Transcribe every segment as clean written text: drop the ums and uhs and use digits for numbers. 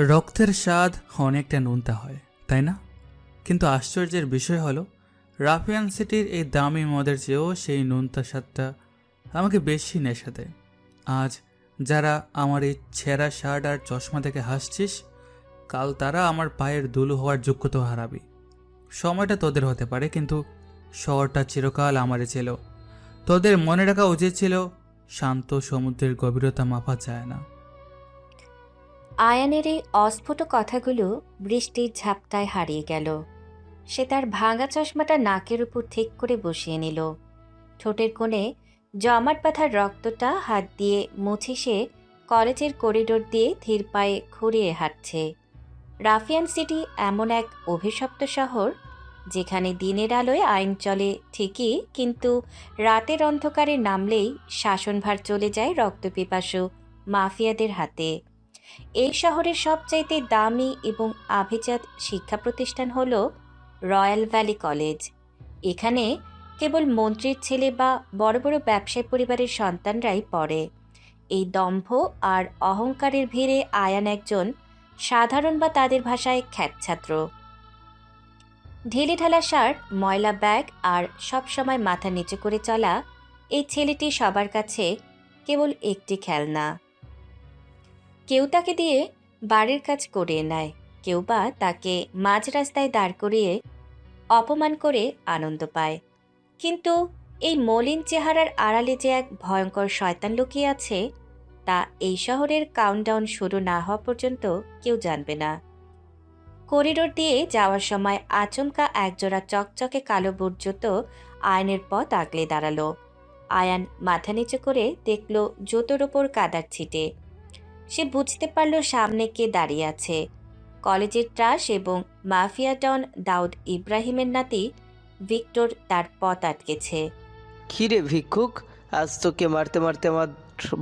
রক্তের স্বাদ অনেকটা নোনতা হয়, তাই না? কিন্তু আশ্চর্যের বিষয় হলো, রাফিয়ান সিটির এই দামি মদের চেয়েও সেই নোনতা স্বাদটা আমাকে বেশি নেশা দেয়। আজ যারা আমার এই ছেঁড়া শার্ট আর চশমা থেকে হাসছিস, কাল তারা আমার পায়ের ধুলো হওয়ার যোগ্যতা হারাবি। সময়টা তোদের হতে পারে, কিন্তু শহরটা চিরকাল আমারই ছিল। তোদের মনে রাখা উচিত ছিল, শান্ত সমুদ্রের গভীরতা মাপা যায় না। আয়ানের এই অস্ফুট কথাগুলো বৃষ্টির ঝাপটায় হারিয়ে গেল। সে তার ভাঙা চশমাটা নাকের উপর ঠিক করে বসিয়ে নিল। ঠোঁটের কোণে জমাট বাঁধা রক্তটা হাত দিয়ে মুছে সে কলেজের করিডোর দিয়ে ধীর পায়ে খুঁড়িয়ে হাঁটছে। রাফিয়ান সিটি এমন এক অভিশপ্ত শহর, যেখানে দিনের আলোয় আইন চলে ঠিকই, কিন্তু রাতের অন্ধকারে নামলেই শাসনভার চলে যায় রক্তপিপাসু মাফিয়াদের হাতে। এই শহরের সবচাইতে দামি এবং আভিজাত শিক্ষা প্রতিষ্ঠান হল রয়্যাল ভ্যালি কলেজ। এখানে কেবল মন্ত্রীর ছেলে বা বড় বড় ব্যবসায়ী পরিবারের সন্তানরাই পড়ে। এই দম্ভ আর অহংকারের ভিড়ে আয়ান একজন সাধারণ বা তাদের ভাষায় খ্যাত ছাত্র। ঢিলেঢালা শার্ট, ময়লা ব্যাগ আর সবসময় মাথা নিচু করে চলা এই ছেলেটি সবার কাছে কেবল একটি খেলনা। কেউ তাকে দিয়ে বাড়ির কাজ করিয়ে নেয়, কেউ বা তাকে মাঝ রাস্তায় দাঁড় করিয়ে অপমান করে আনন্দ পায়। কিন্তু এই মলিন চেহারার আড়ালে যে এক ভয়ঙ্কর শয়তান লুকিয়ে আছে, তা এই শহরের কাউন্টডাউন শুরু না হওয়া পর্যন্ত কেউ জানবে না। করিডোর দিয়ে যাওয়ার সময় আচমকা একজোড়া চকচকে কালো বুট জুতো আয়নের পথ আগলে দাঁড়ালো। আয়ান মাথা নিচু করে দেখল জুতোর ওপর কাদার ছিটে। সে বুঝতে পারল সামনে কে দাঁড়িয়ে আছে। কলেজের ট্রাশ এবং মাফিয়া ডন দাউদ ইব্রাহিমের নাতি ভিক্টর তার পথ আটকেছে। খিরে ভিক্ষুক, আজ তোকে মারতে মারতে আমার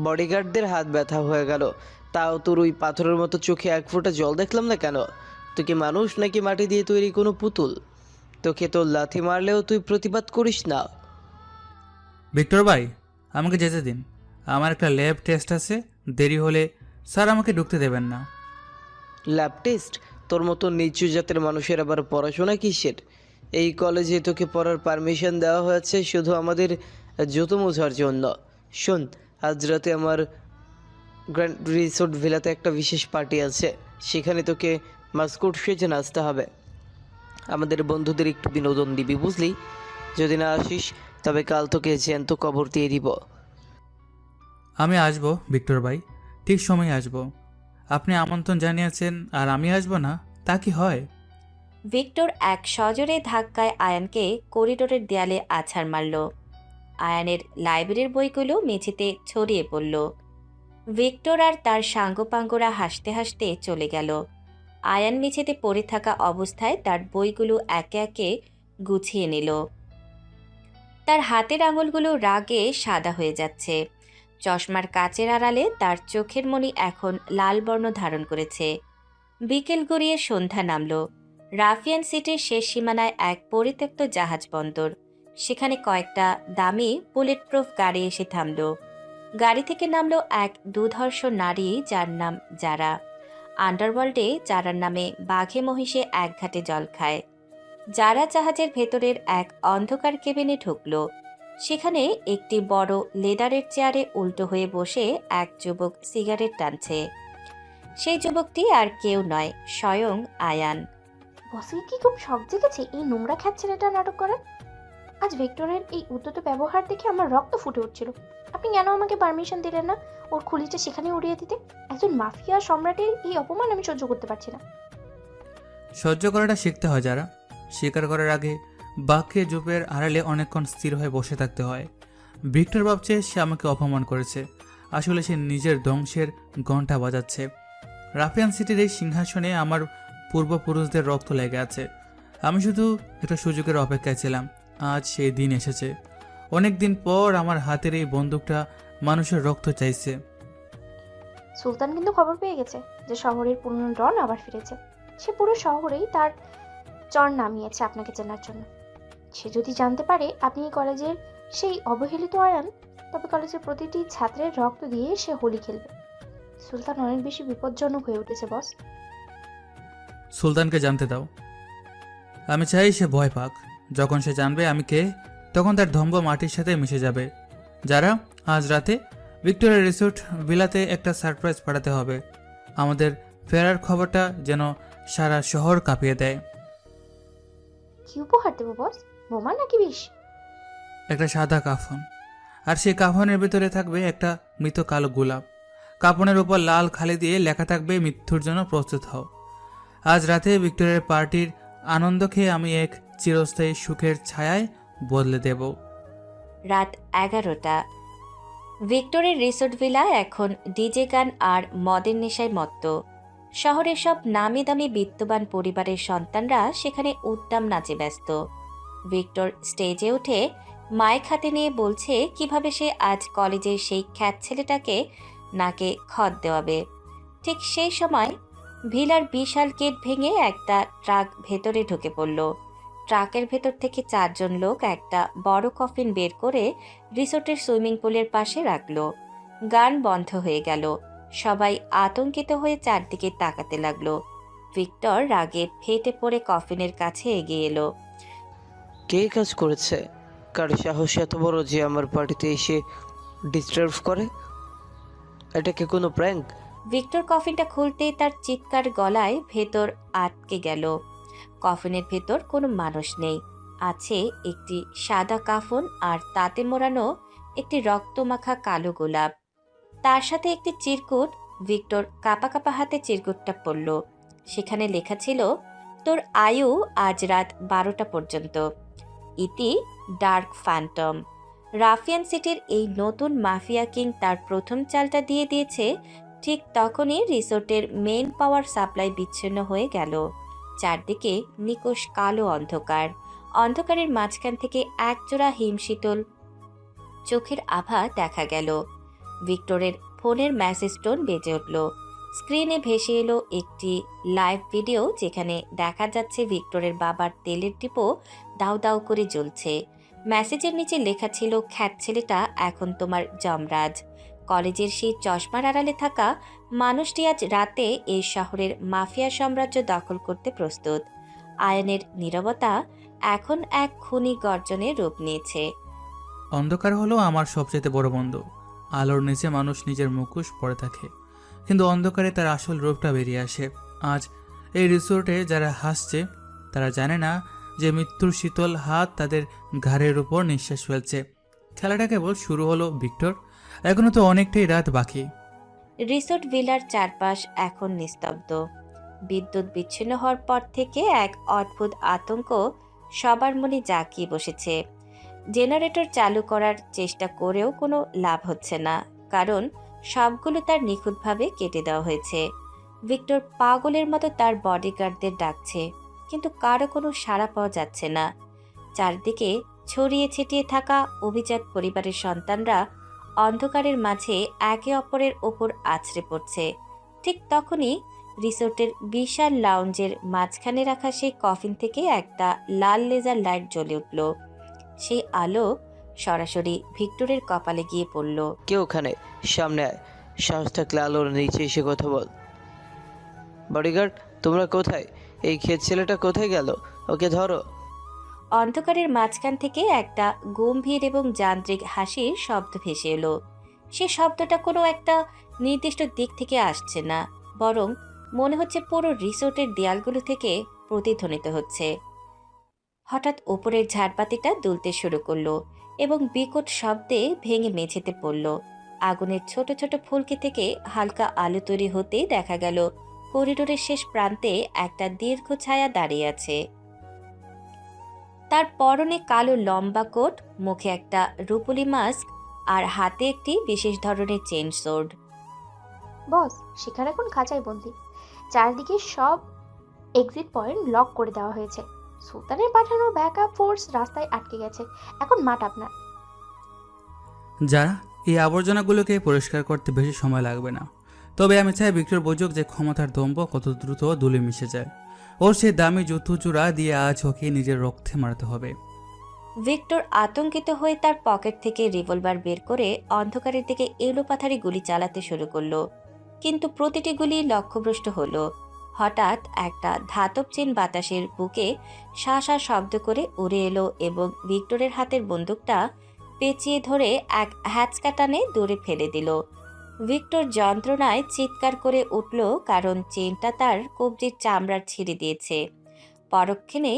বডিগার্ডদের হাত ব্যথা হয়ে গেল, তাও তোর ওই পাথরের মতো চোখে এক ফোঁটা জল দেখলাম না কেন? তুই কি মানুষ নাকি মাটি দিয়ে তৈরি কোনো পুতুল? তোকে তোর লাথি মারলেও তুই প্রতিবাদ করিস না। ভিক্টর ভাই, আমাকে যেতে দিন। আমার একটা ল্যাব টেস্ট আছে, দেরি হলে স্যার আমাকে ঢুকতে দেবেন না। Lab test? তোর মতো নিচু জাতের মানুষের আবার পড়াশোনা কিসের? এই কলেজে তোকে পড়ার পারমিশন দেওয়া হয়েছে শুধু আমাদের জুতো মোছার জন্য। শোন, আজ রাতে আমার গ্র্যান্ড রিসোর্ট ভিলাতে একটা বিশেষ পার্টি আছে, সেখানে তোকে মাস্কট সেজে নাচতে হবে। আমাদের বন্ধুদের একটু বিনোদন দিবি, বুঝলি? যদি না আসিস তবে কাল তোকে জ্যান্ত কবর দিয়ে দিব। আমি আসবো ভিক্টর ভাই, ঠিক সময়ে আসবো। আপনি আমন্ত্রণ জানিয়েছেন আর আমি আসবো না, তা কি হয়? ভিক্টর এক সজোরে ধাক্কায় আয়ানকে করিডোরের দেয়ালে আছাড় মারল। আয়ানের লাইব্রেরির বইগুলো মেঝেতে ছড়িয়ে পড়ল। ভিক্টর আর তার সাঙ্গপাঙ্গরা হাসতে হাসতে চলে গেল। আয়ান মেঝেতে পড়ে থাকা অবস্থায় তার বইগুলো একে একে গুছিয়ে নিল। তার হাতের আঙুলগুলো রাগে সাদা হয়ে যাচ্ছে। চশমার কাচের আড়ালে তার চোখের মণি এখন লাল বর্ণ ধারণ করেছে। বিকেল গড়িয়ে সন্ধ্যা নামল। রাফিয়ান সিটির শেষ সীমানায় এক পরিত্যক্ত জাহাজ বন্দর। সেখানে কয়েকটা দামি বুলেট প্রুফ গাড়ি এসে থামল। গাড়ি থেকে নামল এক দুধর্ষ নারী, যার নাম যারা। আন্ডারওয়ার্ল্ডে যারার নামে বাঘে মহিষে এক ঘাটে জল খায়। যারা জাহাজের ভেতরের এক অন্ধকার কেবিনে ঢুকল। সেখানে একটি বড় লেদারের চেয়ারে উল্টো হয়ে বসে এক যুবক সিগারেট টানছে। সেই যুবকটি আর কেউ নয়, স্বয়ং আয়ান। বসে কি খুব শখ জেগেছে এই নোংরা খ্যাত ছেলেটা নাটক করার? আজ ভিক্টরের এই উদ্যত ব্যবহার দেখে আমার রক্ত ফুটে উঠছিল। আপনি কেন আমাকে পারমিশন দিলেন না ওর খুলিটা সেখানে উড়িয়ে দিতে? একজন মাফিয়া সম্রাটের এই অপমান আমি সহ্য করতে পারছি না। সহ্য করাটা শিখতে হয় যারা। স্বীকার করার আগে বাক্যে জুপের আড়ালে অনেকক্ষণ স্থির হয়ে বসে থাকতে হয়। ভিক্টর ভাবছে সে আমাকে অপমান করেছে, আসলে সে নিজের ধ্বংসের ঘণ্টা বাজাচ্ছে। রাফিয়ান সিটির এই সিংহাসনে আমার পূর্বপুরুষদের রক্ত লেগে আছে। আমি শুধু একটা সুযোগের অপেক্ষায় ছিলাম। আজ সেই দিন এসেছে। অনেক দিন পর আমার হাতের এই বন্দুকটা মানুষের রক্ত চাইছে। সুলতান কিন্তু খবর পেয়ে গেছে যে শহরের পুরনো ডন আবার ফিরেছে। সে পুরো শহরেই তার চর নামিয়েছে আপনাকে চেনার জন্য। সে যদি জানতে পারে আপনি এই কলেজের সেই অবহেলিত আয়ান, তবে কলেজের প্রতিটি ছাত্রের রক্ত দিয়ে সে হোলি খেলবে। সুলতান অনেক বেশি বিপজ্জনক হয়ে উঠেছে বস। সুলতানকে জানতে দাও। আমি চাই সে ভয় পাক। যখন সে জানবে আমি কে, তখন তার ধম্ব মাটির সাথে মিশে যাবে। যারা, আজ রাতে ভিক্টোরিয়া রিসোর্ট ভিলাতে একটা সারপ্রাইজ পাঠাতে হবে। আমাদের ফেরার খবরটা যেন সারা শহর কাঁপিয়ে দেয়। কি উপহার দেবো বস? বোমা নাকি বিষ? একটা সাদা কাফন, আর সেই কাফনের ভেতরে থাকবে একটা মৃত কালো গোলাপ। কাফনের উপর লাল খালি দিয়ে লেখা থাকবে মৃত্যুর জন্য প্রস্তুত হও। আজ রাতে ভিক্টোরিয়ার পার্টির আনন্দ খেয়ে আমি এক চিরস্থায়ী সুখের ছায়ায় বদলে দেব। রাত 11টা। ভিক্টোরিয়ার রিসোর্ট ভিলা এখন ডিজে গান আর মদের নেশায় মত্ত। শহরের সব নামি দামি বিত্তবান পরিবারের সন্তানরা সেখানে উদ্দাম নাচে ব্যস্ত। ভিক্টর স্টেজে উঠে মাইক হাতে নিয়ে বলছে কিভাবে সে আজ কলেজের সেই খ্যাত ছেলেটাকে নাকে খত দেওয়াবে। ঠিক সেই সময় ভিলার বিশাল গেট ভেঙে একটা ট্রাক ভেতরে ঢুকে পড়ল। ট্রাকের ভেতর থেকে 4 জন লোক একটা বড় কফিন বের করে রিসোর্টের সুইমিং পুলের পাশে রাখল। গান বন্ধ হয়ে গেল। সবাই আতঙ্কিত হয়ে চারদিকে তাকাতে লাগলো। ভিক্টর রাগে ফেটে পড়ে কফিনের কাছে এগিয়ে এলো। কে কাজ করেছে? কার সাহস এত বড় যে আমার পার্টিতে এসে ডিস্টার্ব করে? এটা কি কোনো প্র্যাঙ্ক? ভিক্টর কফিনটা খুলতেই তার চিৎকার গলায় ভেতর আটকে গেল। কফিনের ভেতর কোনো মানুষ নেই। আছে একটি সাদা কাফন আর তাতে মোড়ানো একটি রক্তমাখা কালো গোলাপ। তার সাথে একটি চিরকুট। ভিক্টর কাঁপা কাঁপা হাতে চিরকুটটা পড়ল। সেখানে লেখা ছিল, তোর আয়ু আজ রাত 12টা পর্যন্ত। ইতি ডার্ক ফ্যান্টম। রাফিয়ান সিটির এই নতুন মাফিয়া কিং তার প্রথম চালটা দিয়ে দিয়েছে। ঠিক তখনই রিসোর্টের মেইন পাওয়ার সাপ্লাই বিচ্ছিন্ন হয়ে গেল। চারদিকে নিকোষ কালো অন্ধকার। অন্ধকারের মাঝখান থেকে একজোড়া হিমশীতল চোখের আভা দেখা গেল। ভিক্টরের ফোনের মেসেজ টোন বেজে উঠল। স্ক্রিনে ভেসে এলো একটি লাইভ ভিডিও, যেখানে দেখা যাচ্ছে ভিক্টরের বাবার তেলের ডিপো দাউ দাউ করে জ্বলছে। মেসেজের নিচে লেখা ছিল, খ্যাত ছেলেটা এখন তোমার যমরাজ। কলেজের সেই চশমার আড়ালে থাকা মানুষটি আজ রাতে এই শহরের মাফিয়া সাম্রাজ্য দখল করতে প্রস্তুত। আয়নের নীরবতা এখন এক খুনি গর্জনের রূপ নিয়েছে। অন্ধকার হলো আমার সবচেয়ে বড় বন্ধু। আলোর নিচে মানুষ নিজের মুখোশ পরে থাকে, কিন্তু অন্ধকারে তার আসল রূপটা বেরিয়ে আসে। আজ এই রিসোর্টে যারা হাসছে তারা জানে না যে মৃত্যুর শীতল হাত তাদের ঘাড়ের উপর নিঃশ্বাস ফেলছে। খেলাটা কেবল শুরু হলো ভিক্টর, এখনো তো অনেকটাই রাত বাকি। রিসোর্ট ভিলার চারপাশ এখন নিস্তব্ধ। বিদ্যুৎ বিচ্ছিন্ন হওয়ার পর থেকে এক অদ্ভুত আতঙ্ক সবার মনে জাঁকিয়ে বসেছে। জেনারেটর চালু করার চেষ্টা করেও কোনো লাভ হচ্ছে না, কারণ সবগুলো তার নিখুঁতভাবে কেটে দেওয়া হয়েছে। ভিক্টর পাগলের মতো তার বডিগার্ডদের ডাকছে, কিন্তু কারো কোনো সাড়া পাওয়া যাচ্ছে না। চারদিকে ছড়িয়ে ছিটিয়ে থাকা অভিজাত পরিবারের সন্তানরা অন্ধকারের মাঝে একে অপরের ওপর আছড়ে পড়ছে। ঠিক তখনই রিসোর্টের বিশাল লাউঞ্জের মাঝখানে রাখা সেই কফিন থেকে একটা লাল লেজার লাইট জ্বলে উঠল। সেই আলো সরাসরি ভিক্টরের কপালে গিয়ে পড়ল। কে ওখানে? সামনে আয়। সাহস থাকলে আলোর নিচে এসে কথা বল। বডিগার্ড, তোমরা কোথায়? এই ক্ষেত ছেলেটা কোথায় গেল? ওকে ধরো। অন্ধকারের মাঝখান থেকে একটা গম্ভীর এবং যান্ত্রিক হাসির শব্দ ভেসে এলো। সে শব্দটা কোনো একটা নির্দিষ্ট দিক থেকে আসছে না, বরং মনে হচ্ছে পুরো রিসোর্টের দেয়ালগুলো থেকে প্রতিধ্বনিত হচ্ছে। হঠাৎ ওপরের ঝাড়বাতিটা দুলতে শুরু করলো এবং বিকট শব্দে ভেঙে মেঝেতে পড়ল। আগুনের ছোট ছোট ফুলকি থেকে হালকা আলো তৈরি হতেই দেখা গেল করিডোরের শেষ প্রান্তে একটা দীর্ঘ ছায়া দাঁড়িয়ে আছে। তার পরনে কালো লম্বা কোট, মুখে একটা রুপোলি মাস্ক আর হাতে একটি বিশেষ ধরনের চেইন সোর্ড। বস, শিকার এখন খাঁচায় বন্দি। চারদিকে সব এক্সিট পয়েন্ট লক করে দেওয়া হয়েছে। সুলতানের পাঠানো ব্যাকআপ ফোর্স রাস্তায় আটকে গেছে। এখন মাঠ আপনার। যারা এই আবর্জনাগুলোকে পরিষ্কার করতে বেশি সময় লাগবে না, তবে আমি চাই ভিক্টর বুঝুক যে ক্ষমতার দম্ভ কত দ্রুত দুলে মিশে যায়। ওর সেই দামি জুতো চূড়া দিয়ে আজ ওকে নিজের রক্তে মারতে হবে। ভিক্টর আতঙ্কিত হয়ে তার পকেট থেকে রিভলভার বের করে অন্ধকারের দিকে এলোপাথারি গুলি চালাতে শুরু করলো, কিন্তু প্রতিটি গুলি লক্ষ্যভ্রষ্ট হলো। হঠাৎ একটা ধাতব চেন বাতাসের বুকে শা শব্দ করে উড়ে এলো এবং ভিক্টরের হাতের বন্দুকটা পেঁচিয়ে ধরে এক হ্যাচকা টানে দূরে ফেলে দিল। ভিক্টর যন্ত্রণায় চিৎকার করে উঠল, কারণ চেনটা তার কবজির চামড়ার ছিঁড়ে দিয়েছে। পরক্ষণে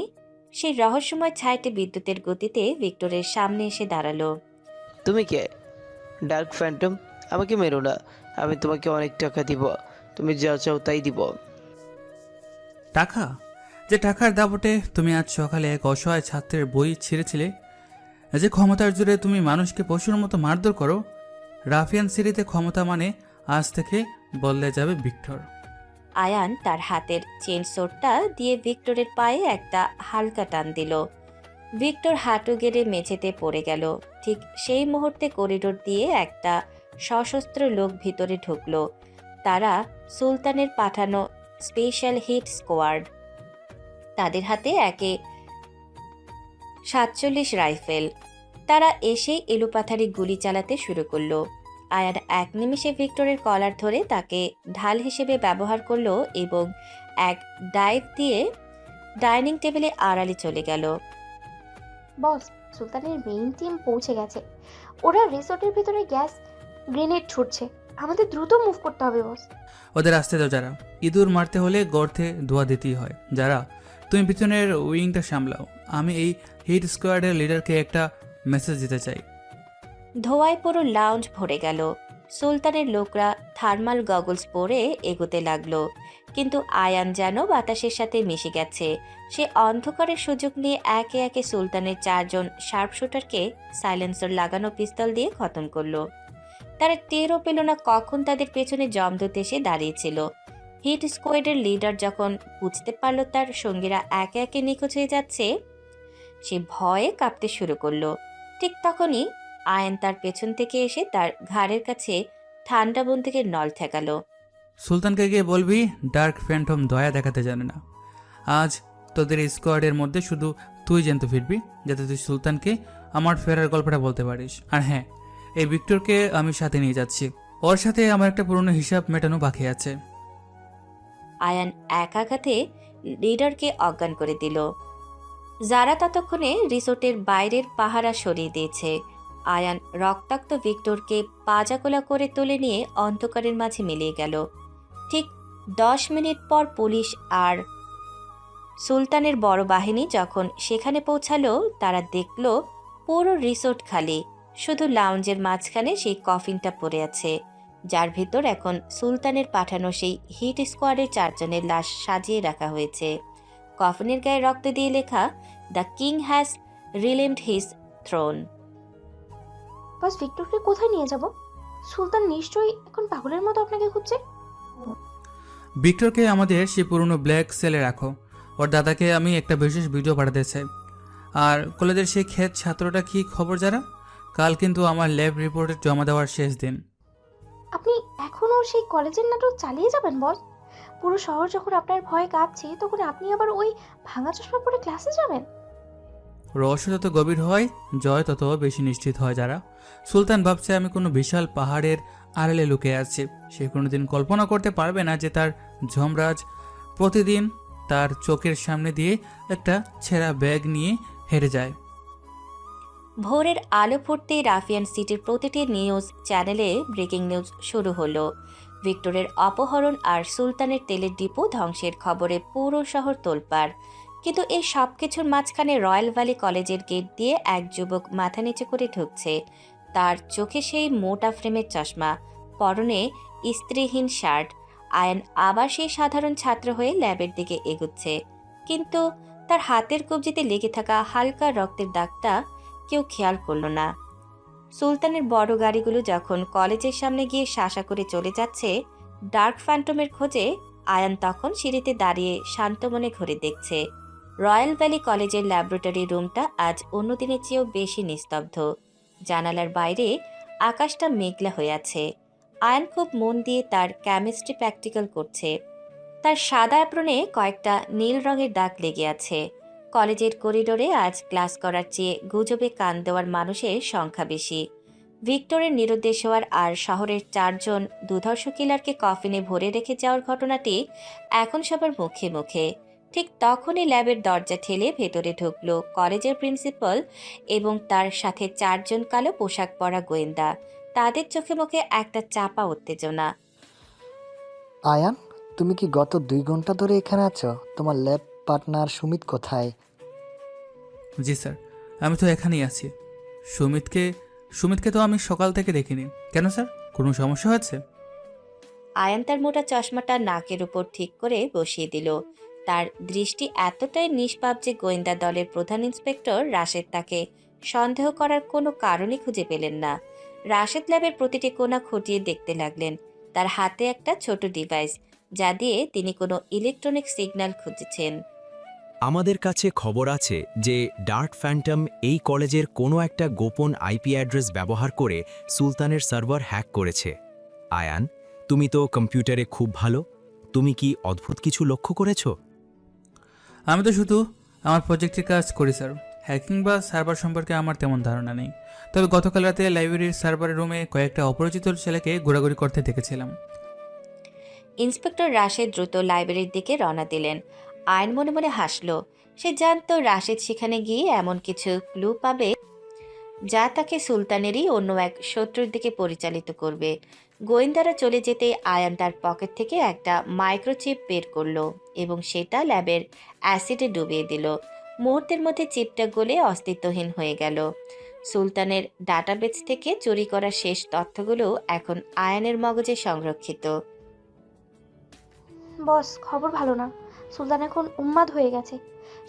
সেই রহস্যময় ছায়াটি বিদ্যুতের গতিতে ভিক্টরের সামনে এসে দাঁড়ালো। তুমি কে? Dark Phantom? আমাকে মেরো না, আমি তোমাকে অনেক টাকা দিব, তুমি যা চাও তাই দিব। টাকা? যে টাকার দাপটে তুমি আজ সকালে এক অসহায় ছাত্রের বই ছিঁড়েছিলে, যে ক্ষমতার জোরে তুমি মানুষকে পশুর মতো মারধর করো, রাফিয়ান সিটিতে ক্ষমতা মানে আজ থেকে বদলে যাবে ভিক্টর। আয়ান তার হাতের চেন সোটটা দিয়ে ভিক্টরের পায়ে একটা হালকা টান দিল। ভিক্টর হাঁটু গেড়ে মেঝেতে পড়ে গেল। ঠিক সেই মুহূর্তে করিডোর দিয়ে একটা সশস্ত্র লোক ভিতরে ঢুকলো। তারা সুলতানের পাঠানো স্পেশাল হিট স্কোয়াড। তাদের হাতে একে 47 রাইফেল। তারা এসে এলোপাথারি গুলি চালাতে শুরু করলো। আয়ান এক নিমিষে ভিক্টরের কলার ধরে তাকে ঢাল হিসেবে ব্যবহার করলো এবং এক ডাইভ দিয়ে ডাইনিং টেবিলে আড়ালে চলে গেল। বস, সুলতানের মেইন টিম পৌঁছে গেছে। ওরা রিসোর্টের ভিতরে গ্যাস গ্রেনেড ছুটছে। আমাদের দ্রুত মুভ করতে হবে বস। ওদের আসতে দাও। যারা ইঁদুর মারতে হলে গর্তে ধোয়া দিতেই হয়। যারা তুমি পিছনের উইংটা সামলাও। আমি এই হিট স্কোয়াডের লিডারকে একটা মেসেজ দিতে চাই। ধোঁয়ায় পুরো লাউঞ্জ ভরে গেল। সুলতানের লোকরা থার্মাল গগলস পরে এগোতে লাগলো, কিন্তু আয়ান যেন বাতাসের সাথে মিশে গেছে। সে অন্ধকারের সুযোগ নিয়ে একে একে সুলতানের 4 জন শার্প শুটারকে সাইলেন্সার লাগানো পিস্তল দিয়ে খতম করলো। তারা টেরও পেল না কখন তাদের পেছনে জমদূত এসে দাঁড়িয়েছিল। হিট স্কোয়াডের লিডার যখন বুঝতে পারল তার সঙ্গীরা একে একে নিখোঁজ হয়ে যাচ্ছে, সে ভয়ে কাঁপতে শুরু করলো। ঠিক তখনই আয়ান তার পেছন থেকে এসে তার ঘাড়ের কাছে ঠান্ডা বন্দুকের নল ঠেকালো। সুলতানকে গিয়ে বলবি ডার্ক ফ্যান্টম দয়া দেখাতে জানে না। আজ তোদের এই স্কোয়াডের মধ্যে শুধু তুই জ্যান্ত ফিরবি, যাতে তুই সুলতানকে আমার ফেরার গল্পটা বলতে পারিস। আর হ্যাঁ, এই ভিক্টরকে আমি সাথে নিয়ে যাচ্ছি। ওর সাথে আমার একটা পুরনো হিসাব মেটানো বাকি আছে। আয়ান এক আঘাতে লিডারকে অজ্ঞান করে দিল। যারা ততক্ষণে রিসোর্টের বাইরের পাহারা সরিয়ে দিয়েছে। আয়ান রক্তাক্ত ভিক্টরকে পাজাকোলা করে তুলে নিয়ে অন্ধকারের মাঝে মিলিয়ে গেল। ঠিক 10 মিনিট পর পুলিশ আর সুলতানের বড় বাহিনী যখন সেখানে পৌঁছালো, তারা দেখল পুরো রিসোর্ট খালি। শুধু লাউঞ্জের মাঝখানে সেই কফিনটা পড়ে আছে, যার ভিতর এখন সুলতানের পাঠানো সেই হিট স্কোয়াডের 4 জনের লাশ সাজিয়ে রাখা হয়েছে। কফিনের গায়ে রক্ত দিয়ে লেখা, the king has reclaimed his throne. Boss, ভিক্টরকে কোথায় নিয়ে যাব? সুলতান নিশ্চয়ই এখন পাগলের মতো আপনাকে খুঁজছে। ভিক্টরকে আমাদের সে পুরনো ব্ল্যাক সেলে রাখো। ওর দাদাকে আমি একটা বিশেষ ভিডিও পাঠাতে চাই। আর কলেজের সেই ক্ষেত ছাত্রটা কি খবর? যারা কাল কিন্তু আমার ল্যাব রিপোর্টে জমা দেওয়ার শেষ দিন। আপনি এখনো সেই কলেজের নাটক চালিয়ে যাবেন বস? পুরো শহর যখন আপনার ভয়ে কাঁপছে, তখন আপনি আবার ওই ভাঙা চশমা পরে ক্লাসে যাবেন? রহস্য যত গভীর হয়, জয় তত বেশি নিশ্চিত হয়। যারা সুলতান ভাবছে আমি কোনো বিশাল পাহাড়ের আড়ালে লুকিয়ে আছি। সে কোনোদিন কল্পনা করতে পারবে না যে তার যমরাজ প্রতিদিন তার চোখের সামনে দিয়ে একটা ছেঁড়া ব্যাগ নিয়ে হেরে যায়। ভোরের আলো ফুটতেই রাফিয়ান সিটির প্রতিটি নিউজ চ্যানেলে ব্রেকিং নিউজ শুরু হলো। ভিক্টরের অপহরণ আর সুলতানের তেলের ডিপো ধ্বংসের খবরে পুরো শহর তোলপাড়। কিন্তু এই সব কিছুর মাঝখানে রয়্যাল ভ্যালি কলেজের গেট দিয়ে এক যুবক মাথা নিচু করে ঢুকছে। তার চোখে সেই মোটা ফ্রেমের চশমা, পরনে ইস্ত্রিহীন শার্ট। আয়ান আবার সেই সাধারণ ছাত্র হয়ে ল্যাবের দিকে এগুচ্ছে, কিন্তু তার হাতের কবজিতে লেগে থাকা হালকা রক্তের দাগটা কেউ খেয়াল করল না। সুলতানের বড় গাড়িগুলো যখন কলেজের সামনে গিয়ে শাসা করে চলে যাচ্ছে ডার্ক ফ্যান্টমের খোঁজে, আয়ান তখন সিঁড়িতে দাঁড়িয়ে শান্ত মনে ঘুরে দেখছে। রয়্যাল ভ্যালি কলেজের ল্যাবরেটরি রুমটা আজ অন্যদিনের চেয়েও বেশি নিস্তব্ধ। জানালার বাইরে আকাশটা মেঘলা হয়ে আছে। আয়ান খুব মন দিয়ে তার কেমিস্ট্রি প্র্যাকটিক্যাল করছে। তার সাদা অ্যাপ্রনে কয়েকটা নীল রঙের দাগ লেগে আছে। কলেজের করিডোরে আজ ক্লাস করার চেয়ে গুজবে কান দেওয়ার মানুষের সংখ্যা বেশি। ভিক্টরের নিরুদ্দেশ হওয়ার আর শহরের 4 জন দুধর্ষ কিলারকে কফিনে ভরে রেখে যাওয়ার ঘটনাটি এখন সবার মুখে মুখে। ঠিক তখনই ল্যাবের দরজা ঠেলে ভেতরে ঢুকলো কলেজের প্রিন্সিপাল এবং তার সাথে 4 জন কালো পোশাক পরা গোয়েন্দা। তাদের চোখে মুখে একটা চাপা উত্তেজনা। আয়ান, তুমি কি গত 2 ঘন্টা ধরে এখানে আছো? তোমার ল্যাব পার্টনার সুমিত কোথায়? জি স্যার, আমি তো এখানেই আছি। সুমিতকে তো আমি সকাল থেকে দেখিনি। কেন স্যার, কোনো সমস্যা হয়েছে? আয়ান তার মোটা চশমাটা নাকের উপর ঠিক করে বসিয়ে দিল। তার দৃষ্টি এতটাই নিষ্পাপ যে গোয়েন্দা দলের প্রধান ইন্সপেক্টর রাশেদ তাকে সন্দেহ করার কোনো কারণই খুঁজে পেলেন না। রাশেদ ল্যাবের প্রতিটি কোণা খুঁটিয়ে দেখতে লাগলেন। তার হাতে একটা ছোট ডিভাইস, যা দিয়ে তিনি কোনো ইলেকট্রনিক সিগন্যাল খুঁজেছেন। আমাদের কাছে খবর আছে যে ডার্ট ফ্যান্টম এই কলেজের কোনো একটা গোপন আইপি অ্যাড্রেস ব্যবহার করে সুলতানের সার্ভার হ্যাক করেছে। আয়ান, তুমি তো কম্পিউটারে খুব ভালো, তুমি কি অদ্ভুত কিছু লক্ষ্য করেছো? আমি তো শুধু আমার প্রজেক্টের কাজ করি স্যার। হ্যাকিং বা সার্ভার সম্পর্কে আমার তেমন ধারণা নেই। তবে গতকাল রাতে লাইব্রেরির সার্ভার রুমে কয়েকটা অপরিচিত ছেলেকে ঘোরাঘুরি করতে দেখেছিলাম। ইন্সপেক্টর রাশেদ দ্রুত লাইব্রেরির দিকে রওনা দিলেন। আয়ন মনে মনে হাসল। সে জানত রাশেদ সেখানে গিয়ে এমন কিছু ক্লু পাবে যা তাকে সুলতানেরই অন্য এক শত্রুর দিকে পরিচালিত করবে। গোয়েন্দারা চলে যেতে আয়ান তার পকেট থেকে একটা মাইক্রোচিপ বের করলো এবং সেটা ল্যাবের অ্যাসিডে ডুবিয়ে দিল। মুহূর্তের মধ্যে চিপটা গলে অস্তিত্বহীন হয়ে গেল। সুলতানের ডাটাবেস থেকে চুরি করা শেষ তথ্যগুলো এখন আয়ানের মগজে সংরক্ষিত। বস, খবর ভালো না। সুলতান এখন উন্মাদ হয়ে গেছে।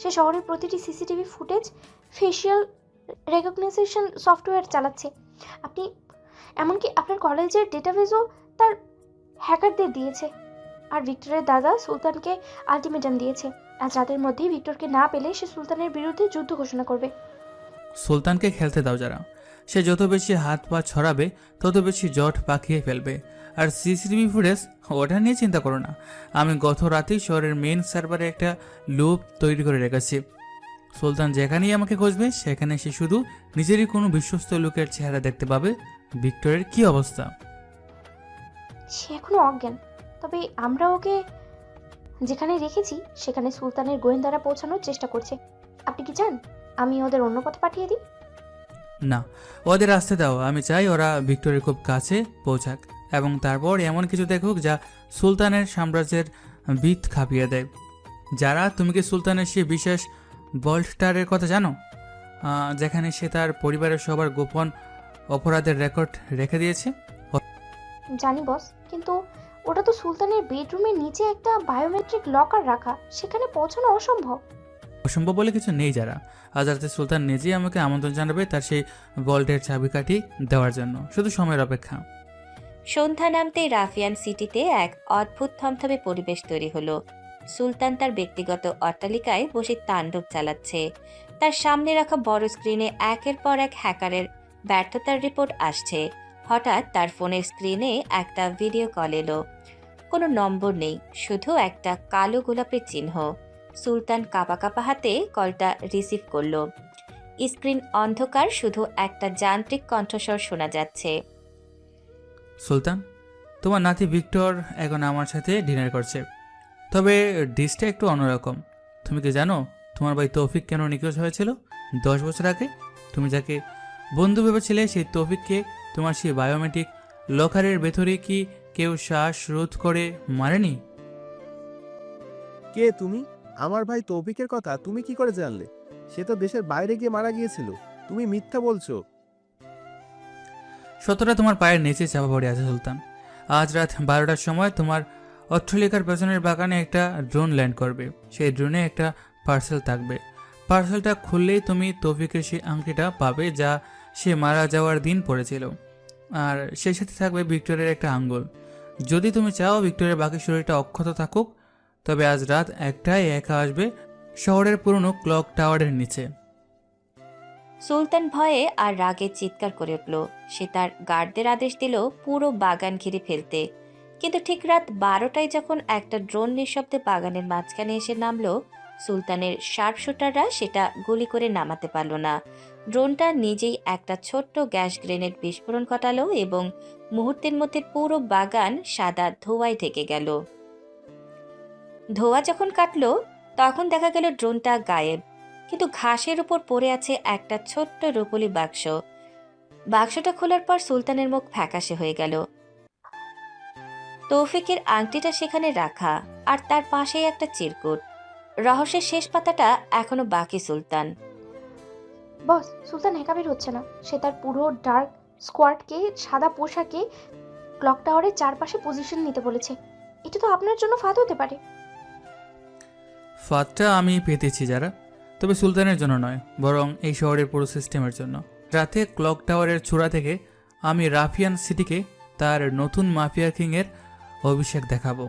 সে শহরের প্রতিটি CCTV footage facial recognition software চালাচ্ছে। আপনি এমনকি আপনার কলেজের ডেটাবেসও তার হ্যাকারদের দিয়েছে। আর ভিক্টরের দাদা সুলতানকে আলটিমেটাম দিয়েছে। আজ রাতের মধ্যেই ভিক্টরকে না পেলে সে সুলতানের বিরুদ্ধে যুদ্ধ ঘোষণা করবে। সুলতানকে খেলতে দাও যারা। সে যত বেশি হাত পা ছড়াবে তত বেশি জট পাকিয়ে ফেলবে। আর সিসিটিভি ফুটেজ, ওটা নিয়ে চিন্তা করো না। আমি গত রাতেই শহরের মেইন সার্ভারে একটা লুপ তৈরি করে রেখেছি। সুলতান যেখানেই আমাকে খুঁজবে সেখানে সে শুধু নিজেরই কোনো বিশ্বস্ত লোকের চেহারা দেখতে পাবে। ভিক্টরের কি অবস্থা? সে এখনো অজ্ঞান। তবে আমরা ওকে যেখানে রেখেছি সেখানে সুলতানের গোয়েন্দারা পৌঁছানোর চেষ্টা করছে। আপনি কি চান আমি ওদের অন্য পথে পাঠিয়ে দিই? না, ওদের আসতে দাও। আমি চাই ওরা ভিক্টরের খুব কাছে পৌঁছাক এবং তারপর এমন কিছু দেখুক যা সুলতানের সাম্রাজ্যের ভিত খাপিয়ে দেয়। যারা, তুমি কি সুলতানের সেই বিশেষ ভল্টটারের কথা জানো, যেখানে সে তার পরিবারের সবার গোপন অপরাধের রেকর্ড রেখে দিয়েছে? জানি বস, কিন্তু ওটা তো সুলতানের বেডরুমের নিচে একটা বায়োমেট্রিক লকার রাখা। সেখানে পৌঁছানো অসম্ভব। অসম্ভব বলে কিছু নেই যারা। আজ রাতে সুলতান নিজেই আমাকে আমন্ত্রণ জানাবে তার সেই ভল্টের চাবিকাঠি দেওয়ার জন্য। শুধু সময়ের অপেক্ষা। সন্ধ্যা নামতেই রাফিয়ান সিটিতে এক অদ্ভুত থমথমে পরিবেশ তৈরি হলো। সুলতান তার ব্যক্তিগত অট্টালিকায় বসে তাণ্ডব চালাচ্ছে। তার সামনে রাখা বড় স্ক্রিনে একের পর এক হ্যাকারের ব্যর্থতার রিপোর্ট আসছে। হঠাৎ তার ফোনের স্ক্রিনে একটা ভিডিও কল এলো। কোনো নম্বর নেই, শুধু একটা কালো গোলাপের চিহ্ন। সুলতান কাঁপা কাঁপা হাতে কলটা রিসিভ করলো। স্ক্রিন অন্ধকার, শুধু একটা যান্ত্রিক কণ্ঠস্বর শোনা যাচ্ছে। সুলতান, তোমার নাতি ভিক্টর এখন আমার সাথে ডিনার করছে। তবে ডিশটা একটু অন্যরকম। তুমি কি জানো তোমার ভাই তৌফিক কেন নিখোঁজ হয়েছিল 10 বছর আগে? তুমি যাকে বন্ধু ভেবেছিলে সেই তৌফিককে তোমার সেই বায়োমেট্রিক লকারের ভেতরে কি কেউ শ্বাস রোধ করে মারেনি? কে তুমি? আমার ভাই তৌফিকের কথা তুমি কি করে জানলে? সে তো দেশের বাইরে গিয়ে মারা গিয়েছিল। তুমি মিথ্যা বলছো। সত্যটা তোমার পায়ের নিচে চাপা পড়ে আছে সুলতান। আজ রাত 12টার সময় তোমার অট্টালিকার পেছনের বাগানে একটা ড্রোন ল্যান্ড করবে। সেই ড্রোনে একটা পার্সেল থাকবে। পার্সেলটা খুললেই তুমি তৌফিকের সেই আংটিটা পাবে যা সে মারা যাওয়ার দিন পড়েছিল। আর সেই সাথে থাকবে ভিক্টরের একটা আঙ্গুল। যদি তুমি চাও ভিক্টরের বাকি শরীরটা অক্ষত থাকুক, তবে আজ রাত 1টায় একা আসবে শহরের পুরনো ক্লক টাওয়ারের নিচে। সুলতান ভয়ে আর রাগে চিৎকার করে উঠল। সে তার গার্ডদের আদেশ দিল পুরো বাগান ঘিরে ফেলতে। কিন্তু ঠিক রাত 12টায় যখন একটা ড্রোন নিঃশব্দে বাগানের মাঝখানে এসে নামলো, সুলতানের শার্প শুটাররা সেটা গুলি করে নামাতে পারল না। ড্রোনটা নিজেই একটা ছোট্ট গ্যাস গ্রেনেড বিস্ফোরণ ঘটালো এবং মুহূর্তের মধ্যে পুরো বাগান সাদা ধোঁয়ায় ঢেকে গেল। ধোঁয়া যখন কাটলো তখন দেখা গেল ড্রোনটা গায়েব, কিন্তু ঘাসের উপর পড়ে আছে একটা ছোট্ট রূপোলি বাক্স। বাক্সটা খোলার পর সুলতানের মুখ ফ্যাকাশে হয়ে গেল। তৌফিকের আংটিটা সেখানে রাখা, আর তার পাশেই একটা চিরকুট। রহস্যের শেষ পাতাটা এখনো বাকি। সুলতান বস, সুলতান হ্যাকাবির হচ্ছে না। সে তার পুরো ডার্ক স্কোয়াডকে সাদা পোশাকে ক্লক টাওয়ারের চারপাশে পজিশন নিতে বলেছে। এটা তো আপনার জন্য ফাঁদ হতে পারে। ফাঁদটা আমি পেতেছি যারা, তবে সুলতানের জন্য নয়, বরং এই শহরের পুরো সিস্টেমের জন্য। রাতে ক্লক টাওয়ারের চূড়া থেকে আমি রাফিয়ান সিটিকে তার নতুন মাফিয়া কিংয়ের অভিষেক দেখাবো।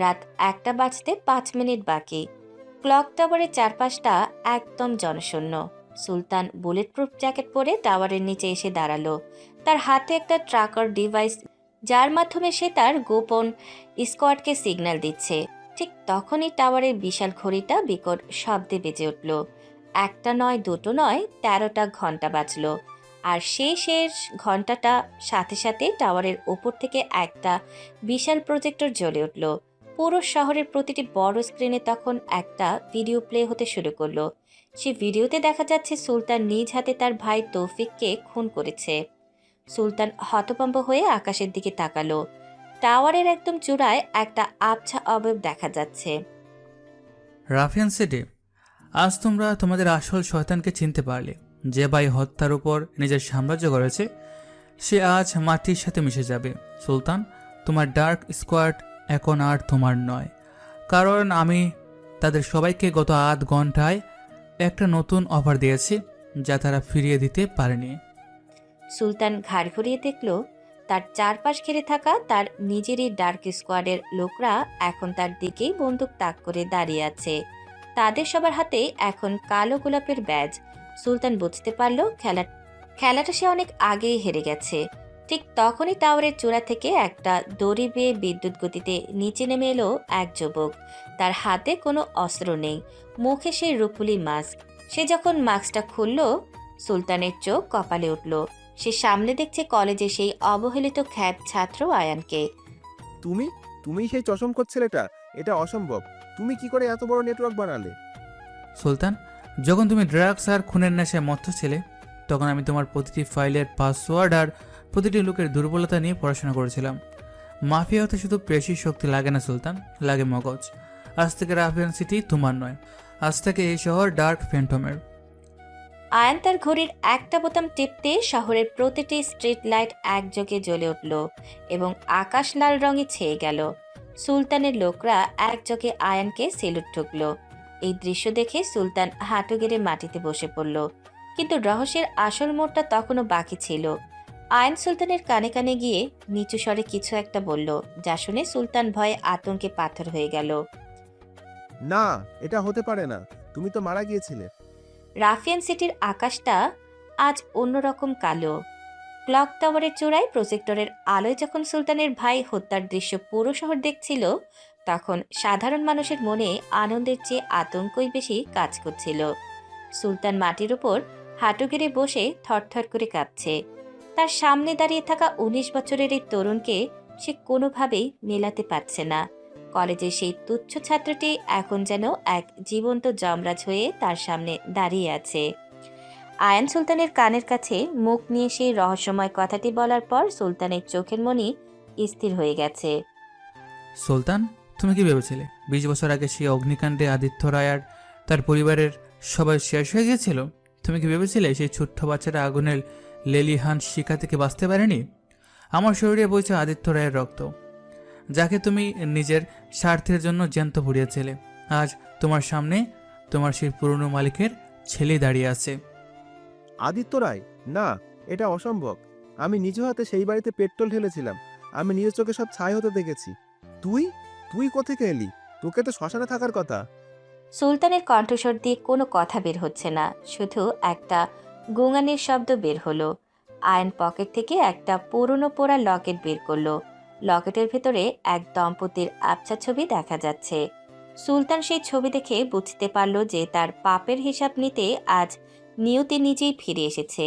রাত 1টা বাজতে 5 মিনিট বাকি। ক্লক টাওয়ারের চারপাশটা একদম জনশূন্য। সুলতান বুলেট প্রুফ জ্যাকেট পরে টাওয়ারের নিচে এসে দাঁড়ালো। তার হাতে একটা ট্র্যাকার ডিভাইস, যার মাধ্যমে সে তার গোপন স্কোয়াডকে সিগন্যাল দিচ্ছে। ঠিক তখনই টাওয়ারের বিশাল ঘড়িটা বিকট শব্দে বেজে উঠল। একটা নয়, দুটো নয়, 13টা ঘন্টা বাজলো। আর সেই শেষ ঘন্টাটা সাথে সাথে টাওয়ারের ওপর থেকে একটা বিশাল প্রজেক্টর জ্বলে উঠল। পুরো শহরের প্রতিটি বড় স্ক্রিনে তখন একটা ভিডিও প্লে হতে শুরু করলো। সে ভিডিওতে দেখা যাচ্ছে সুলতান নিজ হাতে তার ভাই তৌফিককে খুন করেছে। সুলতান হতভম্ব হয়ে আকাশের দিকে তাকালো। টাওয়ারের একদম চূড়ায় একটা আবছা অবয়ব দেখা যাচ্ছে। রাফিয়ান সিটি, আজ তোমরা তোমাদের আসল শয়তানকে চিনতে পারলে। যে ভাই হত্যার উপর নিজের সাম্রাজ্য গড়েছে, সে আজ মাটির সাথে মিশে যাবে। সুলতান, তোমার ডার্ক স্কোয়াড এখন আর তোমার নয়, কারণ আমি তাদের সবাইকে গত 8 ঘন্টায় একটা নতুন অফার দিয়েছি, যা তারা ফিরিয়ে দিতে পারেনি। সুলতান ঘাড় ঘুরিয়ে দেখল তার চারপাশ ঘিরে থাকা তার নিজেরই ডার্ক স্কোয়াডের লোকরা এখন তার দিকেই বন্দুক তাক করে দাঁড়িয়ে আছে। তাদের সবার হাতে এখন কালো গোলাপের ব্যাজ। সুলতান বুঝতে পারল খেলাটা সে অনেক আগেই হেরে গেছে। ঠিক তখনই টাওয়ারের চূড়া থেকে একটা দড়ি বেয়ে বিদ্যুৎ গতিতে নিচে নেমে এলো এক যুবক। তার হাতে কোনো অস্ত্র নেই, মুখে সেই রূপুলি মাস্ক। সে যখন মাস্কটা খুলল, সুলতানের চোখ কপালে উঠল। সে সামনে দেখছে কলেজে সেই অবহেলিত খ্যাত ছাত্র আয়ানকে। তুমি তুমি সেই চশমকোট ছেলেটা? এটা অসম্ভব। তুমি কি করে এত বড় নেটওয়ার্ক বানালে? সুলতান, যখন তুমি ড্রাগস আর খুনের নেশায় মত্ত ছিলে, তখন আমি তোমার প্রতিটি ফাইলের পাসওয়ার্ড আর প্রতিটি লোকের দুর্বলতা নিয়ে পড়াশোনা করেছিলাম। মাফিয়া হতে শুধু পেশি শক্তি লাগে না সুলতান, লাগে মগজ। আজ থেকে রাফিয়ান সিটি তোমার নয়, আজ থেকে এই শহর ডার্ক ফ্যান্টমের। আয়ান তার ঘড়ির একটা বোতাম টিপতে শহরের প্রতিটি স্ট্রিট লাইট একযোগে জ্বলে উঠল এবং আকাশ লাল রঙে ছেয়ে গেল। সুলতানের লোকরা একযোগে আয়ানকে সেলুট ঠুকল। এই দৃশ্য দেখে সুলতান হাঁটু গেড়ে মাটিতে বসে পড়ল। কিন্তু রহস্যের আসল মোড়টা তখনও বাকি ছিল। আয়ান সুলতানের কানে কানে গিয়ে নিচু স্বরে কিছু একটা বলল, যা শুনে সুলতান ভয়ে আতঙ্কে পাথর হয়ে গেল। না, এটা হতে পারে না। তুমি তো মারা গিয়েছিলে। রাফিয়ান সিটির আকাশটা আজ অন্যরকম কালো। ক্লক টাওয়ারের চূড়ায় প্রজেক্টরের আলোয় যখন সুলতানের ভাই হত্যার দৃশ্য পুরো শহর দেখছিল, তখন সাধারণ মানুষের মনে আনন্দের চেয়ে আতঙ্কই বেশি কাজ করছিল। সুলতান মাটির উপর হাঁটু গেড়ে বসে থরথর করে কাঁপছে। তার সামনে দাঁড়িয়ে থাকা 19 বছরের এই তরুণকে সে কোনোভাবেই মেলাতে পারছে না। কলেজের সেই তুচ্ছ ছাত্রটি এখন যেন এক জীবন্ত যমরাজ হয়ে তার সামনে দাঁড়িয়ে আছে। আয়ান সুলতানের কানের কাছে মুখ নিয়ে সেই রহস্যময় কথাটি বলার পর সুলতানের চোখের মনি স্থির হয়ে গেছে। সুলতান, তুমি কি ভেবেছিলে 20 বছর আগে সেই অগ্নিকাণ্ডে আদিত্য রায় আর তার পরিবারের সবাই শেষ হয়ে গিয়েছিল? তুমি কি ভেবেছিলে সেই ছোট্ট বাচ্চাটা আগুনের লেলিহান শিখা থেকে বাঁচতে পারেনি? আমার শরীরে বইছে আদিত্য রায়ের রক্ত, যাকে তুমি নিজের স্বার্থের জন্য জ্যান্ত পুড়িয়েছিলে। আজ তোমার সামনে তোমার সেই পুরনো মালিকের ছেলে দাঁড়িয়ে আছে। আদিত্য রায়? না, এটা অসম্ভব। আমি নিজ হাতে সেই বাড়িতে পেট্রোল ঢেলেছিলাম। আমি নিজের চোখে সব ছাই হতে দেখেছি। তুই তুই কোত্থেকে এলি? তোকে তো শ্মশানে থাকার কথা। সুলতানের কণ্ঠস্বর দিয়ে কোনো কথা বের হচ্ছে না, শুধু একটা গোঙানির শব্দ বের হলো। আয়ন পকেট থেকে একটা পুরনো পোড়া লকেট বের করলো। লকেটের ভেতরে এক দম্পতির আবছা ছবি দেখা যাচ্ছে। সুলতান সেই ছবি দেখে বুঝতে পারল যে তার পাপের হিসাব নিতে আজ নিয়তি নিজেই ফিরে এসেছে।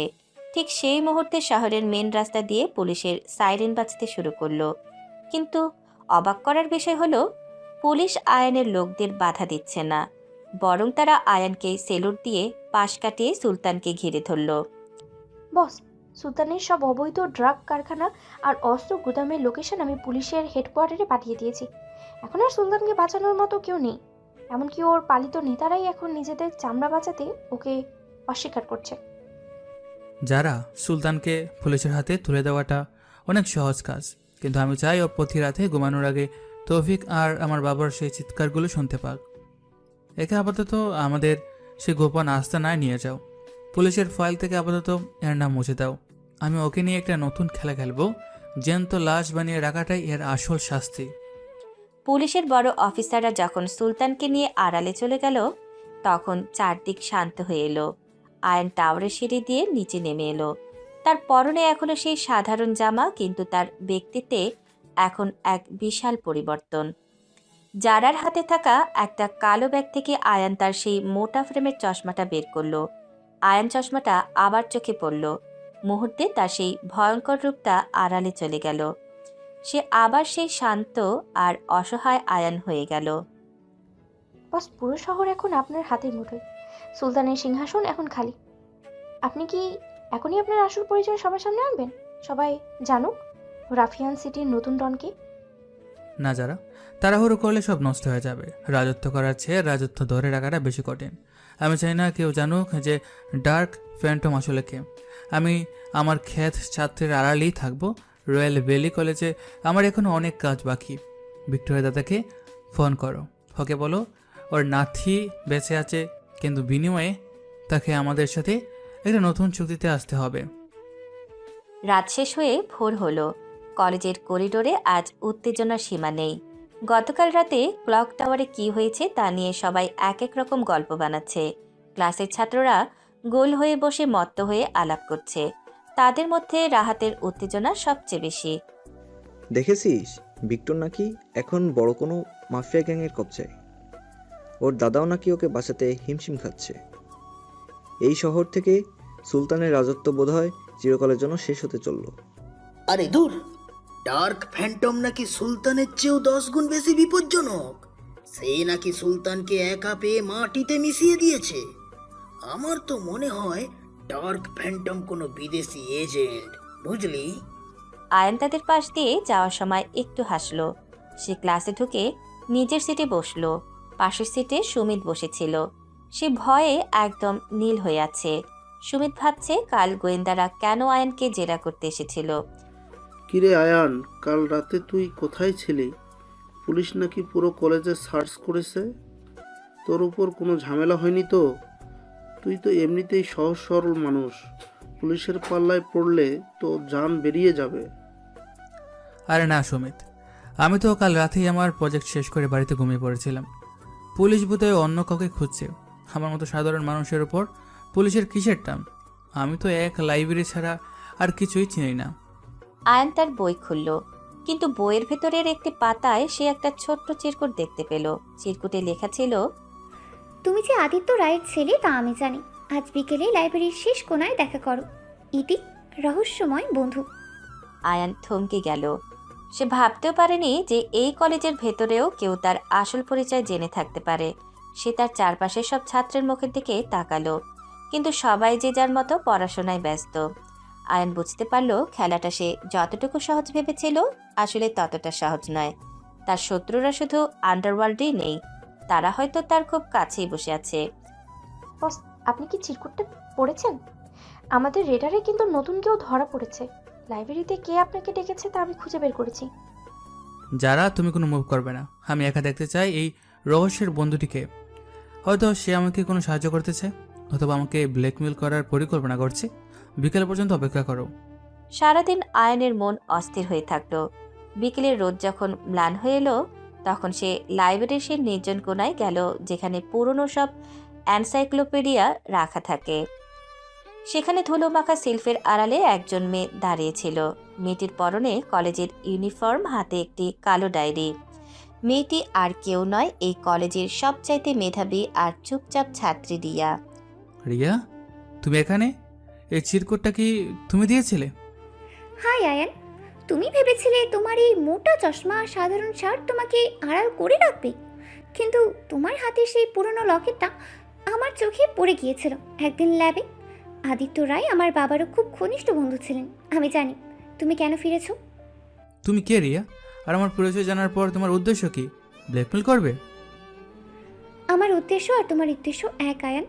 ঠিক সেই মুহূর্তে শহরের মেন রাস্তা দিয়ে পুলিশের সাইরেন বাজতে শুরু করলো। কিন্তু অবাক করার বিষয় হলো, পুলিশ আয়ানের লোকদের বাধা দিচ্ছে না, বরং তারা আয়ানকে সেলুট দিয়ে পাশ কাটিয়ে সুলতানকে ঘিরে ধরল। বস, সুলতানের সব অবৈধ ড্রাগ কারখানা আর অস্ত্র গুদামের লোকেশন আমি পুলিশের হেডকোয়ার্টারে পাঠিয়ে দিয়েছি। এখন আর সুলতানকে বাঁচানোর মতো কেউ নেই। এমনকি ওর পালিত নেতারাই এখন নিজেদের চামড়া বাঁচাতে ওকে অস্বীকার করছে। যারা সুলতানকে পুলিশের হাতে তুলে দেওয়াটা অনেক সহজ কাজ, কিন্তু আমি চাই ও প্রতি রাতে ঘুমানোর আগে তৌফিক আর আমার বাবার সেই চিৎকারগুলো শুনতে পাক। একে আপাতত আমাদের সে গোপন আস্তানায় নিয়ে যাও। পুলিশের ফাইল থেকে আপাতত এর নাম মুছে দাও। আমি ওকে নিয়ে একটা নতুন খেলা খেলবো। জ্যান্ত লাশ বানিয়ে রাখাটাই এর আসল শাস্তি। পুলিশের বড় অফিসাররা যখন সুলতানকে নিয়ে আড়ালে চলে গেল, তখন চারদিক শান্ত হয়ে এলো। আয়ন টাওয়ারের সিঁড়ি দিয়ে নিচে নেমে এলো। তার পরনে এখনো সেই সাধারণ জামা, কিন্তু তার ব্যক্তিত্বে এখন এক বিশাল পরিবর্তন। জারার হাতে থাকা একটা কালো ব্যাগ থেকে আয়ান তার সেই মোটা ফ্রেমের চশমাটা বের করলো। আয়ান চশমাটা আবার চোখে পড়ল। মুহূর্তে তার সেই ভয়ঙ্কর রূপটা আড়ালে চলে গেল। সে আবার সেই শান্ত আর অসহায় আয়ান হয়ে গেল। বস, পুরো শহর এখন আপনার হাতের মুঠোয়। সুলতানের সিংহাসন এখন খালি। আপনি কি এখনই আপনার আসল পরিচয় সবার সামনে আনবেন? সবাই জানুক রাফিয়ান সিটির নতুন ডনকে। না, যারা তাড়াহুড়ো করলে সব নষ্ট হয়ে যাবে। রাজত্ব করার চেয়ে রাজত্ব ধরে রাখাটা বেশি কঠিন। আমি চাই না কেউ জানুক যে ডার্ক ফ্যান্টম আসলে কে। আমি আমার খ্যাত ছাত্রের আড়ালেই থাকবো। রয়্যাল ভ্যালি কলেজে আমার এখনো অনেক কাজ বাকি। ভিক্টোরিয়া দাদাকে ফোন করো, ওকে বলো ওর নাতি বেঁচে আছে, কিন্তু বিনিময়ে তাকে আমাদের সাথে একটা নতুন চুক্তিতে আসতে হবে। রাত শেষ হয়ে ভোর হলো। কলেজের করিডোরে আজ উত্তেজনার সীমা নেই। গতকাল রাতে ক্লক টাওয়ারে কি হয়েছে তা নিয়ে সবাই এক এক রকম গল্প বানাচ্ছে। ক্লাসের ছাত্ররা গোল হয়ে বসে মত্ত হয়ে আলাপ করছে। তাদের মধ্যে রাহাতের উত্তেজনা সবচেয়ে বেশি। দেখেছিস, ভিক্টর নাকি এখন বড় কোনো মাফিয়া গ্যাংয়ের কবজায়। ওর দাদাও নাকি ওকে বাঁচাতে হিমশিম খাচ্ছে। এই শহর থেকে সুলতানের রাজত্ব বোধহয় চিরকালের জন্য শেষ হতে চলল। আরে দূর, ডার্ক ফ্যান্টম নাকি সুলতানের চেয়েও 10 গুণ বেশি বিপজ্জনক। সে নাকি সুলতানকে একা পেয়ে মাটিতে মিশিয়ে দিয়েছে। আমার তো মনে হয় ডার্ক ফ্যান্টম কোনো বিদেশি এজেন্ট, বুঝলি? আয়ান তাদের পাশ দিয়ে যাওয়ার সময় একটু হাসলো। সে ক্লাসে ঢুকে নিজের সিটে বসলো। পাশের সিটে সুমিত বসেছিল। সে ভয়ে একদম নীল হয়ে আছে। সুমিত ভাবছে কাল গোয়েন্দারা কেন আয়ানকে জেরা করতে এসেছিল। কিরে আয়ান, কাল রাতে তুই কোথায় ছিলি? পুলিশ নাকি পুরো কলেজে সার্চ করেছে। তোর উপর কোনো ঝামেলা হয়নি তো? তুই তো এমনিতেই সহজ সরল মানুষ। পুলিশের পাল্লায় পড়লে তো জান বেরিয়ে যাবে। আরে না সুমিত, আমি তো কাল রাতেই আমার প্রজেক্ট শেষ করে বাড়িতে ঘুমিয়ে পড়েছিলাম। পুলিশ বোধহয় অন্য কাউকে খুঁজছে। আমার মতো সাধারণ মানুষের উপর পুলিশের কিসের টান? আমি তো এক লাইব্রেরি ছাড়া আর কিছুই চিনি না। আয়ান তার বই খুলল, কিন্তু বইয়ের ভেতরের একটি পাতায় সে একটা ছোট্ট চিরকুট দেখতে পেল। চিরকুটে লেখা ছিল, তুমি যে আদিত্য রায়ের ছেলে তা আমি জানি। আজ বিকেলে লাইব্রেরির শেষ কোণায় দেখা করো। ইতি, রহস্যময় বন্ধু। আয়ান থমকে গেল। সে ভাবতেও পারেনি যে এই কলেজের ভেতরেও কেউ তার আসল পরিচয় জেনে থাকতে পারে। সে তার চারপাশের সব ছাত্রের মুখের দিকে তাকালো, কিন্তু সবাই যে যার মতো পড়াশোনায় ব্যস্ত। আয়ান বুঝতে পারল খেলাটা সে যতটুকু সহজ ভেবেছিল আসলে ততটা সহজ নয়। তার শত্রুরা শুধু আন্ডারওয়ার্ল্ডেই নেই, তারা হয়তো তার খুব কাছেই বসে আছে। বস, আপনি কি চিরকুটটা পড়েছেন? আমাদের রেডারে কিন্তু নতুন কেউ ধরা পড়েছে। লাইব্রেরিতে কে আপনাকে ডেকেছে তা আমি খুঁজে বের করেছি। যারা তুমি কোনো মুভ করবে না। আমি একা দেখতে চাই এই রহস্যের বন্ধুটিকে। হয়তো সে আমাকে কোনো সাহায্য করতেছে, অথবা আমাকে ব্ল্যাকমেল করার পরিকল্পনা করছে। বিকেল পর্যন্ত অপেক্ষা করো। সারাদিন আয়নের মন অস্থির হয়ে থাকলো। বিকেলের রোদ যখন ম্লান হয়ে এলো, তখন সে লাইব্রেরির সে নির্জন কোণায় গেল যেখানে পুরনো সব এনসাইক্লোপিডিয়া রাখা থাকে। সেখানে ধুলো মাখা সেলফের আড়ালে একজন মেয়ে দাঁড়িয়েছিল। মেয়েটির পরনে কলেজের ইউনিফর্ম, হাতে একটি কালো ডায়েরি। মেয়েটি আর কেউ নয়, এই কলেজের সবচাইতে মেধাবী আর চুপচাপ ছাত্রী রিয়া। রিয়া, তুমি এখানে? এই চিরকুটটা কি তুমি দিয়েছিলে? হাই আয়ান, তুমি ভেবেছিলে তোমার এই মোটা চশমা আর সাধারণ শার্ট তোমাকে আড়াল করে রাখবে, কিন্তু তোমার হাতে সেই পুরনো লকেটটা আমার চোখে পড়ে গিয়েছিল একদিন ল্যাবে। আদিত্য রায় আমার বাবারও খুব ঘনিষ্ঠ বন্ধু ছিলেন। আমি জানি তুমি কেন ফিরেছো। তুমি কে রিয়া? আর আমার পরিচয় জানার পর তোমার উদ্দেশ্য কি? ব্ল্যাকমেল করবে? আমার উদ্দেশ্য আর তোমার উদ্দেশ্য এক আয়ান।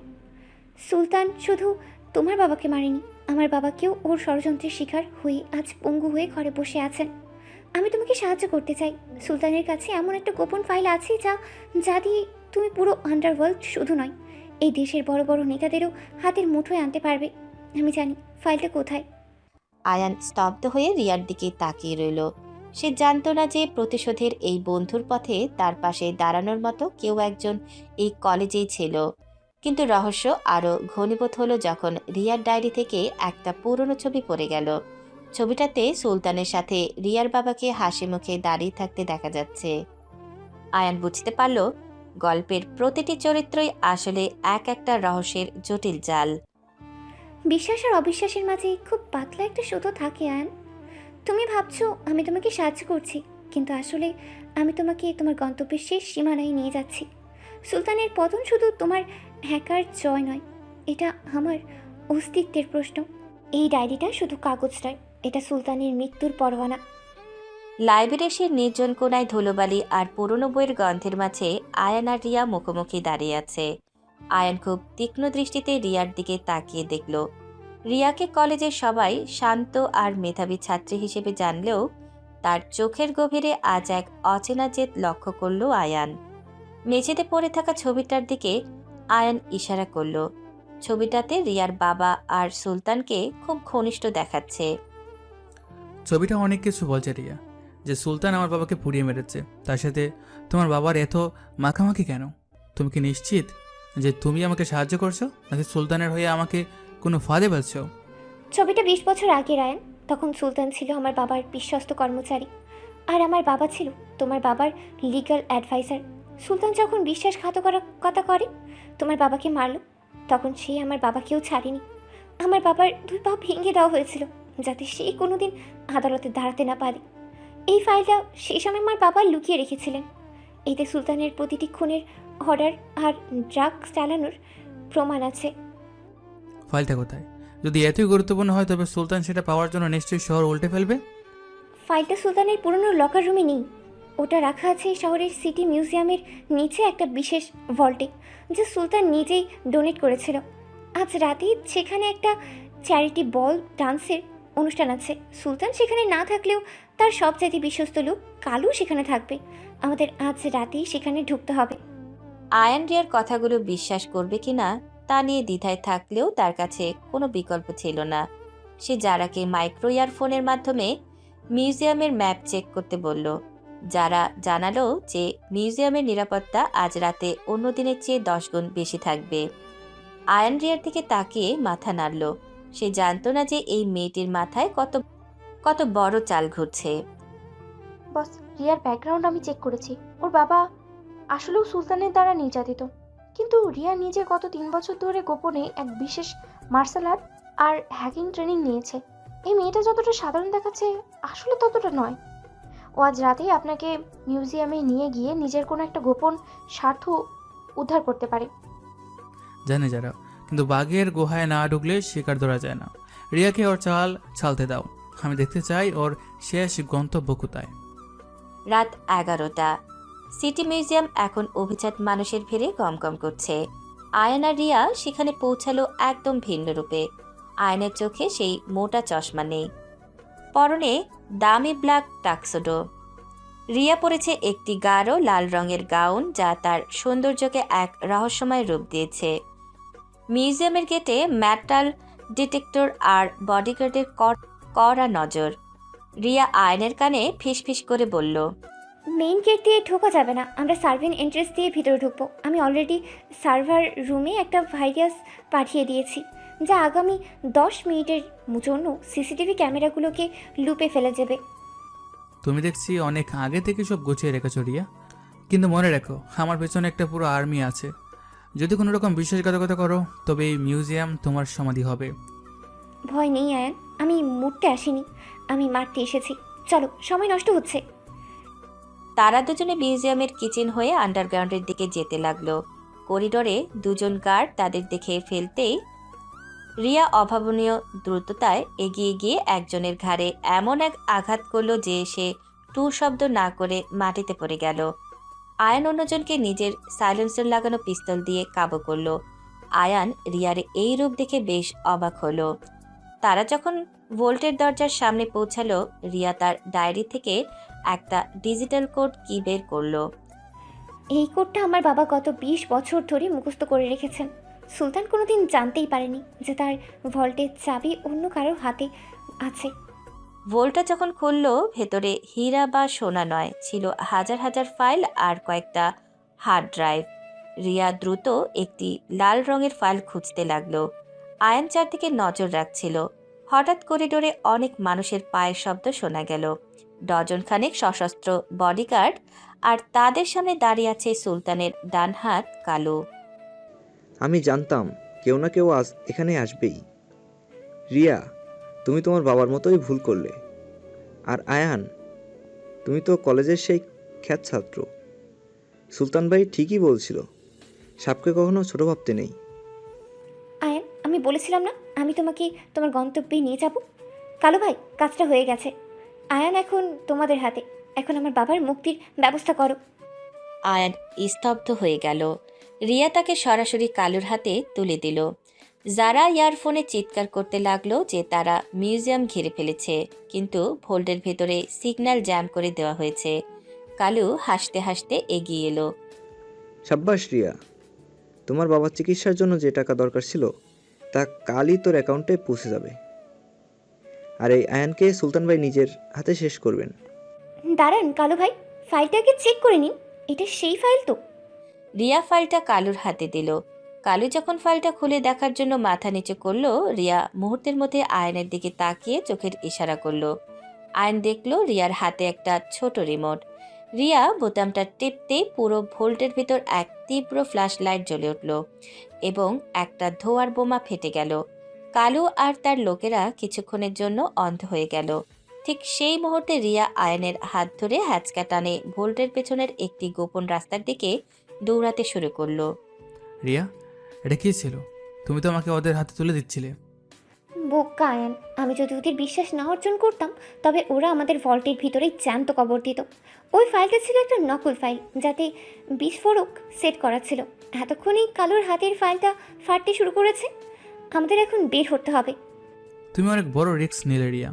সুলতান শুধু তোমার বাবাকে মারেনি, আমার বাবাকেও ওর ষড়যন্ত্রের শিকার হয়ে আজ পঙ্গু হয়ে ঘরে বসে আছেন। আমি তোমাকে সাহায্য করতে চাই। সুলতানের কাছে এমন একটা গোপন ফাইল আছে যা দিয়ে তুমি পুরো আন্ডারওয়ার্ল্ড শুধু নয়, এই দেশের বড় বড় নেতাদেরও হাতের মুঠোয় আনতে পারবে। আমি জানি ফাইলটা কোথায়। আয়ান স্তব্ধ হয়ে রিয়ার দিকে তাকিয়ে রইল। সে জানত না যে প্রতিশোধের এই বন্ধুর পথে তার পাশে দাঁড়ানোর মতো কেউ একজন এই কলেজেই ছিল। কিন্তু রহস্য আরও ঘনীভূত হলো যখন রিয়ার ডায়েরি থেকে একটা পুরনো ছবি পড়ে গেল। ছবিটাতে সুলতানের সাথে রিয়ার বাবাকে হাসি মুখে দাঁড়িয়ে থাকতে দেখা যাচ্ছে। আয়ান বুঝতে পারল গল্পের প্রতিটি চরিত্রই আসলে এক একটা রহস্যের জটিল জাল। বিশ্বাস আর অবিশ্বাসের মাঝে খুব পাতলা একটা সুতো থাকে আয়ান। তুমি ভাবছো আমি তোমাকে সাহায্য করছি, কিন্তু আসলে আমি তোমাকে তোমার গন্তব্যের শেষ সীমানায় নিয়ে যাচ্ছি। সুলতানের পতন শুধু তোমার হ্যাকার জয় নয়, এটা আমার অস্তিত্বের প্রশ্ন। এই ডায়েরিটা শুধু কাগজ নয়, এটা সুলতানের মৃত্যুর পরোয়ানা। লাইব্রেরির সে নির্জন কোনায় ধুলোবালি আর পুরনো বইয়ের গন্ধের মাঝে আয়ান আর রিয়া মুখোমুখি দাঁড়িয়ে আছে। আয়ান খুব তীক্ষ্ণ দৃষ্টিতে রিয়ার দিকে তাকিয়ে দেখল। রিয়াকে কলেজের সবাই শান্ত আর মেধাবী ছাত্রী হিসেবে জানলেও তার চোখের গভীরে আজ এক অচেনা জেদ লক্ষ্য করল আয়ান। মেঝেতে পড়ে থাকা ছবিটার দিকে আয়ান ইশারা করল। ছবিটাতে রিয়ার বাবা আর সুলতানকে খুব ঘনিষ্ঠ দেখাচ্ছে। ছবিটা অনেক কিছু বলছে রিয়া, যে সুলতান আমার বাবাকে পুড়িয়ে মেরেছে, তার সাথে তোমার বাবার এত মাখামাখি কেন? তুমি কি নিশ্চিত যে তুমি আমাকে সাহায্য করছো, নাকি সুলতানের হয়ে আমাকে কোনো ফাঁদে ফেলছো? ছবিটা 20 বছর আগে আয়ান। তখন সুলতান ছিল আমার বাবার বিশ্বস্ত কর্মচারী, আর আমার বাবা ছিল তোমার বাবার লিগ্যাল অ্যাডভাইজার। সুলতান যখন বিশ্বাসঘাতকতা করে তোমার বাবাকে মারল, তখন সে আমার বাবাকেও ছাড়েনি। আমার বাবার 2 পা ভেঙে দেওয়া হয়েছিল যাতে সে কোনোদিন আদালতে দাঁড়াতে না পারে। এই ফাইলটা সেই সময় আমার বাবা লুকিয়ে রেখেছিলেন। এতে সুলতানের প্রতিটি খুনের অর্ডার আর ড্রাগস চালানোর প্রমাণ আছে। ফাইলটা কোথায়? যদি এতই গুরুত্বপূর্ণ হয় তবে সুলতান সেটা পাওয়ার জন্য নিশ্চয়ই শহর উল্টে ফেলবে। ফাইলটা সুলতানের পুরনো লকার রুমে নেই, ওটা রাখা আছে শহরের সিটি মিউজিয়ামের নিচে একটা বিশেষ ভল্টে, যা সুলতান নিজেই ডোনেট করেছিল। আজ রাতে সেখানে একটা চ্যারিটি বল ডান্সের অনুষ্ঠান আছে। সুলতান সেখানে না থাকলেও তার সবচাইতে বিশ্বস্ত লোক কালু সেখানে থাকবে। আমাদের আজ রাতেই সেখানে ঢুকতে হবে। আয়ান রিয়ার কথাগুলো বিশ্বাস করবে কিনা তা নিয়ে দ্বিধায় থাকলেও তার কাছে কোনো বিকল্প ছিল না। সে যারাকে মাইক্রো ইয়ারফোনের মাধ্যমে মিউজিয়ামের ম্যাপ চেক করতে বলল। যারা জানালো যে মিউজিয়ামের নিরাপত্তা আজ রাতে অন্য দিনের চেয়ে 10 গুণ বেশি থাকবে। আয়ান রিয়ার দিকে তাকিয়ে মাথা নাড়ল। সে জানত না যে এই মেয়েটির মাথায় কত কত বড় চাল ঘুরছে। বস, রিয়ার ব্যাকগ্রাউন্ড আমি চেক করেছি। ওর বাবা আসলেও সুলতানের দ্বারা নির্যাতিত, কিন্তু রিয়া নিজে গত 3 বছর ধরে গোপনে এক বিশেষ মার্শাল আর্ট আর হ্যাকিং ট্রেনিং নিয়েছে। এই মেয়েটা যতটা সাধারণ দেখাচ্ছে আসলে ততটা নয়। ও আজ রাতেই আপনাকে মিউজিয়ামে নিয়ে গিয়ে নিজের কোনো একটা গোপন স্বার্থ উদ্ধার করতে পারে। জানে যারা, কিন্তু বাঘের গুহায় না ঢুকলে শিকার ধরা যায় না। রিয়াকে ওর চাল ছালতে দাও। আমি দেখতে চাই ওর শেষ গন্তব্য কোথায়। রাত 11টা। সিটি মিউজিয়াম এখন অভিজাত মানুষের ভিড়ে গমগম করছে। আয়ন আর রিয়া সেখানে পৌঁছালো একদম ভিন্ন রূপে। আয়নের চোখে সেই মোটা চশমা নেই, পরনে দামি ব্ল্যাক টাক্সোডো। রিয়া পরেছে একটি গাঢ় লাল রঙের গাউন, যা তার সৌন্দর্যকে এক রহস্যময় রূপ দিয়েছে। মিউজিয়ামের গেটে মেটাল ডিটেক্টর আর বডিগার্ডের কড়া নজর। রিয়া আয়নের কানে ফিসফিস করে বলল, মেইন গেট দিয়ে ঢোকা যাবে না, আমরা সার্ভেন এন্ট্রেন্স দিয়ে ভিতরে ঢুকবো। আমি অলরেডি সার্ভার রুমে একটা ভাইরাস পাঠিয়ে দিয়েছি, যা আগামী 10 মিনিটের জন্য সিসিটিভি ক্যামেরাগুলোকে লুপে ফেলে যাবে। তুমি দেখছি অনেক আগে থেকে সব গুছিয়ে রেখেছো রিয়া। কিন্তু মনে রেখো, আমার পেছনে একটা পুরো আর্মি আছে। যদি কোনো রকম বিশ্বাসঘাতকতা করো তবে এই মিউজিয়াম তোমার সমাধি হবে। ভয় নেই আয়ান, আমি মরতে আসিনি, আমি মারতে এসেছি। চলো, সময় নষ্ট হচ্ছে। তারা দুজনে মিউজিয়ামের কিচেন হয়ে আন্ডারগ্রাউন্ডের দিকে যেতে লাগলো। করিডোরে দুজন গার্ড তাদের দেখে ফেলতেই রিয়া অভাবনীয় দ্রুততায় এগিয়ে গিয়ে একজনের ঘাড়ে এমন এক আঘাত করলো যে সে টু শব্দ না করে মাটিতে পড়ে গেল। আয়ান অন্যজনকে নিজের সাইলেন্সার লাগানো পিস্তল দিয়ে কাবু করলো। আয়ান রিয়ার এই রূপ দেখে বেশ অবাক হলো। তারা যখন ভোল্টের দরজার সামনে পৌঁছালো, রিয়া তার ডায়েরি থেকে একটা ডিজিটাল কোড কি বের করলো। এই কোডটা আমার বাবা গত 20 বছর ধরে মুখস্থ করে রেখেছেন। সুলতান কোনোদিন জানতেই পারেনি যে তার ভল্টের চাবি অন্য কারোর হাতে আছে। ভোল্টটা যখন খুললো, ভেতরে হীরা বা সোনা নয়, ছিল হাজার হাজার ফাইল আর কয়েকটা হার্ড ড্রাইভ। রিয়া দ্রুত একটি লাল রঙের ফাইল খুঁজতে লাগলো। আয়ান চারদিকে নজর রাখছিল। হঠাৎ করিডোরে অনেক মানুষের পায়ের শব্দ শোনা গেল। ডজনখানেক সশস্ত্র বডিগার্ড, আর তাদের সামনে দাঁড়িয়ে আছে সুলতানের ডান হাত কালু। আমি জানতাম কেউ না কেউ আজ এখানে আসবেই। রিয়া, তুমি তোমার বাবার মতোই ভুল করলে। আর আয়ান, তুমি তো কলেজের সেই খ্যাত ছাত্র। সুলতান ভাই ঠিকই বলছিল, সাপকে কখনো ছোট ভাবতে নেই। আয়ান, আমি বলেছিলাম না আমি তোমাকে তোমার গন্তব্যে নিয়ে যাব। কালু ভাই, কাজটা হয়ে গেছে। আয়ান এখন তোমাদের হাতে। এখন আমার বাবার মুক্তির ব্যবস্থা করো। আয়ান স্তব্ধ হয়ে গেল। রিয়া তাকে সরাসরি কালুর হাতে তুলে দিল। যারা ইয়ারফোনে চিৎকার করতে লাগলো যে তারা মিউজিয়াম ঘিরে ফেলেছে, কিন্তু ভোল্টের ভেতরে সিগন্যাল জ্যাম করে দেওয়া হয়েছে। কালু হাসতে হাসতে এগিয়ে এলো। সাব্বাস রিয়া, তোমার বাবার চিকিৎসার জন্য যে টাকা দরকার ছিল তা কালই তোর অ্যাকাউন্টে পৌঁছে যাবে। আর এই আয়ানকে সুলতান ভাই নিজের হাতে শেষ করবেন। দাঁড়ান কালু ভাই, ফাইলটাকে চেক করে নিন। এটা সেই ফাইল তো? রিয়া ফাইলটা কালুর হাতে দিল। কালু যখন ফাইলটা খুলে দেখার জন্য মাথা নিচু করলো, রিয়া মুহূর্তের মধ্যে আয়নের দিকে তাকিয়ে চোখের ইশারা করলো। আয়ন দেখলো রিয়ার হাতে একটা ছোট রিমোট। রিয়া বোতামটা টিপতে পুরো ভোল্টের ভিতর এক তীব্র ফ্ল্যাশ লাইট জ্বলে উঠল এবং একটা ধোঁয়ার বোমা ফেটে গেল। কালু আর তার লোকেরা কিছুক্ষণের জন্য অন্ধ হয়ে গেল। ঠিক সেই মুহূর্তে রিয়া আয়নের হাত ধরে হ্যাচকা টানে ভোল্টের পেছনের একটি গোপন রাস্তার দিকে দৌড়াতে শুরু করলো। রিয়া, এটা কী ছিল? তুমি তো আমাকে ওদের হাতে তুলে দিচ্ছিলে। বোকা আয়ান, আমি যদি ওদের বিশ্বাস না অর্জন করতাম তবে ওরা আমাদের ভল্টের ভিতরেই জ্যান্ত কবর দিত। ওই ফাইলটা ছিল একটা নকল ফাইল, যাতে বিস্ফোরক সেট করা ছিল। এতক্ষণেই কালুর হাতের ফাইলটা ফাটতে শুরু করেছে। আমাদের এখন বের হতে হবে। তুমি অনেক বড় রিস্ক নিলে রিয়া।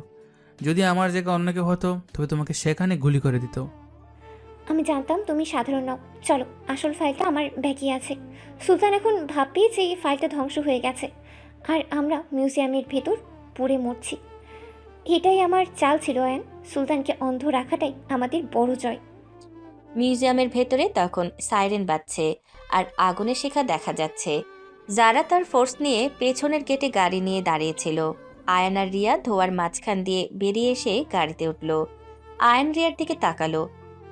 যদি আমার জায়গায় অন্য কেউ হতো তবে তোমাকে সেখানে গুলি করে দিত। আমি জানতাম তুমি সাধারণ নও। চলো, আসল ফাইলটা আমার ব্যাগে আছে। সুলতান এখন ভাববে যে এই ফাইলটা ধ্বংস হয়ে গেছে আর আমরা মিউজিয়ামের ভেতর পুড়ে মরছি। এটাই আমার চাল ছিল আয়ান। সুলতানকে অন্ধ রাখাটাই আমাদের বড় জয়। মিউজিয়ামের ভেতরে তখন সাইরেন বাজছে আর আগুনের শিখা দেখা যাচ্ছে। যারা তার ফোর্স নিয়ে পেছনের গেটে গাড়ি নিয়ে দাঁড়িয়েছিল। আয়ান আর রিয়া ধোয়ার মাঝখান দিয়ে বেরিয়ে এসে গাড়িতে উঠল। আয়ান রিয়ার দিকে তাকালো।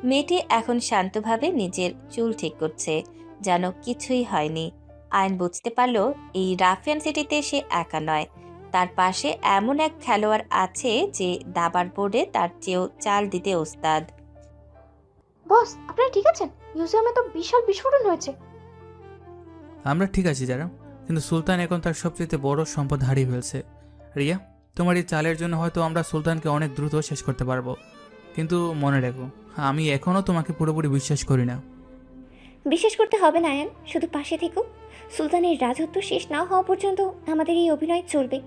মেয়েটি এখন শান্তভাবে নিজের চুল ঠিক করছে, যেন কিছুই হয়নি। আয়ান বুঝতে পারল এই রাফিয়ান সিটিতে সে একা নয়। তার পাশে এমন এক খেলোয়াড় আছে যে দাবার বোর্ডে তার চেয়েও চাল দিতে ওস্তাদ। বস, আপনারা ঠিক আছেন? মিউজিয়ামে তো বিশাল বিস্ফোরণ হয়েছে। আমরা ঠিক আছি যারা, কিন্তু সুলতান এখন তার সবচেয়ে বড় সম্পদ হারিয়ে ফেলছে। রিয়া, তোমার এই চালের জন্য হয়তো আমরা সুলতানকে অনেক দ্রুত শেষ করতে পারবো, কিন্তু মনে রেখো আমি এখনও তোমাকে পুরোপুরি বিশ্বাস করি না। বিশ্বাস করতে হবে না আয়ান, শুধু পাশে থেকো। সুলতানের রাজত্ব শেষ না হওয়া পর্যন্ত আমাদের এই অভিনয় চলবে।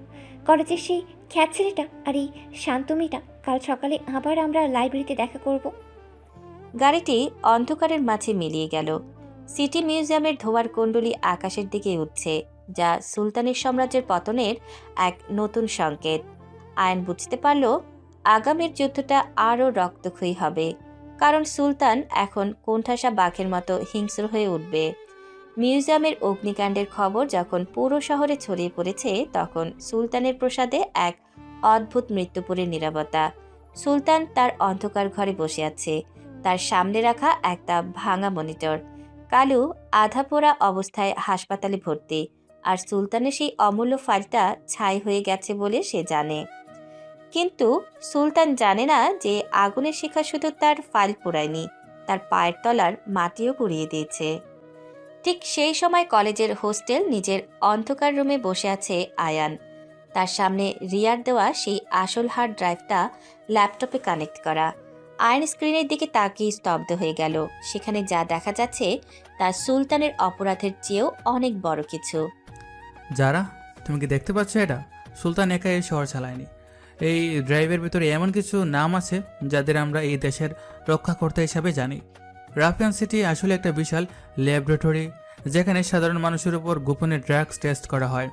কলেজের সেই খ্যাত ছেলেটা আর এই শান্ত মেয়েটা কাল সকালে আবার আমরা লাইব্রেরিতে দেখা করব। গাড়িটি অন্ধকারের মাঝে মিলিয়ে গেল। সিটি মিউজিয়ামের ধোঁয়ার কুণ্ডলী আকাশের দিকে উঠছে, যা সুলতানের সাম্রাজ্যের পতনের এক নতুন সংকেত। আয়ন বুঝতে পারল আগামীর যুদ্ধটা আরও রক্তক্ষয়ী হবে, কারণ সুলতান এখন কোণঠাসা বাঘের মতো হিংস্র হয়ে উঠবে। মিউজিয়ামের অগ্নিকাণ্ডের খবর যখন পুরো শহরে ছড়িয়ে পড়েছে, তখন সুলতানের প্রসাদে এক অদ্ভুত মৃত্যুপুরের নীরবতা। সুলতান তার অন্ধকার ঘরে বসে আছে, তার সামনে রাখা একটা ভাঙা মনিটর। কালু আধা পোড়া অবস্থায় হাসপাতালে ভর্তি, আর সুলতানের সেই অমূল্য ফাইলটা ছাই হয়ে গেছে বলে সে জানে। কিন্তু সুলতান জানে না যে আগুনের শিখা শুধু তার ফাইল পোড়ায়নি, তার পায়ের তলার মাটিও পুড়িয়ে দিয়েছে। ঠিক সেই সময় কলেজের হোস্টেল নিজের অন্ধকার রুমে বসে আছে আয়ান। তার সামনে রিয়ার দেওয়া সেই আসল হার্ড ড্রাইভটা ল্যাপটপে কানেক্ট করা। আয়ন স্ক্রিনের দিকে তাকিয়ে স্তব্ধ হয়ে গেল। সেখানে যা দেখা যাচ্ছে তা সুলতানের অপরাধের চেয়েও অনেক বড় কিছু। যারা, তুমি কি দেখতে পাচ্ছ এটা? সুলতান একা এই শহর চালায়নি। এই ড্রাইভের ভিতরে এমন কিছু নাম আছে যাদের আমরা এই দেশের রক্ষাকর্তা হিসাবে জানি। রাফিয়ান সিটি আসলে একটা বিশাল ল্যাবরেটরি, যেখানে সাধারণ মানুষের উপর গোপনে ড্রাগস টেস্ট করা হয়।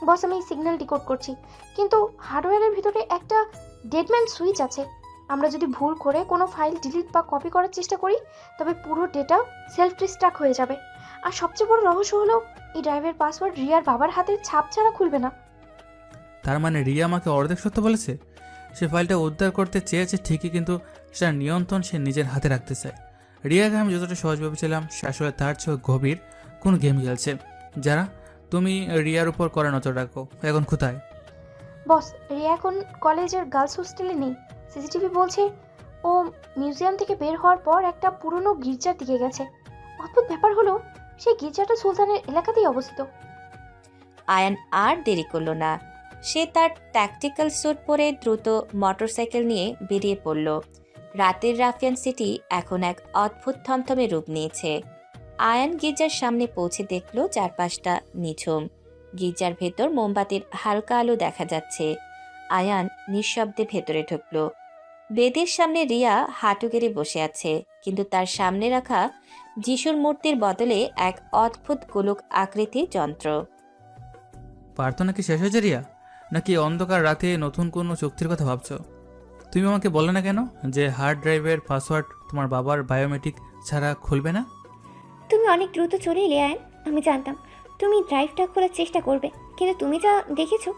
বস, আমি সিগন্যাল ডিকোড করছি, কিন্তু হার্ডওয়্যারের ভিতরে একটা ডেডম্যান সুইচ আছে। আমরা যদি ভুল করে কোনো ফাইল ডিলিট বা কপি করার চেষ্টা করি, তবে পুরো ডেটা সেলফ ডিস্ট্রাক্ট হয়ে যাবে। আর সবচেয়ে বড় রহস্য হলো, এই ড্রাইভের পাসওয়ার্ড রিয়ার বাবার হাতের ছাপ ছাড়া খুলবে না। তার মানে রিয়া আমাকে অর্ধেক সত্য বলেছে। সে ফাইলটা উদ্ধার করতে চেয়েছে ঠিকই, কিন্তু সেটার নিয়ন্ত্রণ সে নিজের হাতে রাখতে চায়। রিয়াকে আমি যতটা সহজ ভেবেছিলাম, সে আসলে তার চেয়ে গভীর কোন গেম খেলছে। যারা, তুমি রিয়ার উপর কড়া নজর রাখো। এখন কোথায়? বস, রিয়া এখন কলেজের গার্লস হোস্টেলে নেই। সিসিটিভি বলছে ও মিউজিয়াম থেকে বের হওয়ার পর একটা পুরনো গির্জার দিকে গেছে। অদ্ভুত ব্যাপার হলো, সেই গির্জাটা সুলতানের এলাকাতেই অবস্থিত। আয়ান আর দেরি করল না। সে তার ট্যাকটিক্যাল স্যুট পরে দ্রুত মোটরসাইকেল নিয়ে বেরিয়ে পড়ল। রাতের রাফিয়ান সিটি এখন এক অদ্ভুত থমথমে রূপ নিয়েছে। আয়ান গির্জার সামনে পৌঁছে দেখল চারপাশটা নিঝুম। গির্জার ভেতর মোমবাতির হালকা আলো দেখা যাচ্ছে। আয়ান নিঃশব্দে ভেতরে ঢুকল। বেদের সামনে রিয়া হাঁটু গেড়ে বসে আছে, কিন্তু তার সামনে রাখা যিশুর মূর্তির বদলে এক অদ্ভুত গোলক আকৃতির যন্ত্র। প্রার্থনা কি শেষ হয়েছে রিয়া, নাকি অন্ধকার রাতে নতুন কোনো চুক্তির কথা ভাবছো? তুমি আমাকে বলে না কেন যে হার্ড ড্রাইভের পাসওয়ার্ড তোমার বাবার বায়োমেট্রিক ছাড়া খুলবে না? তুমি অনেক দ্রুত চলে এলে আয়ন। আমি জানতাম তুমি ড্রাইভটা খোলার চেষ্টা করবে, কিন্তু তুমি যা দেখেছো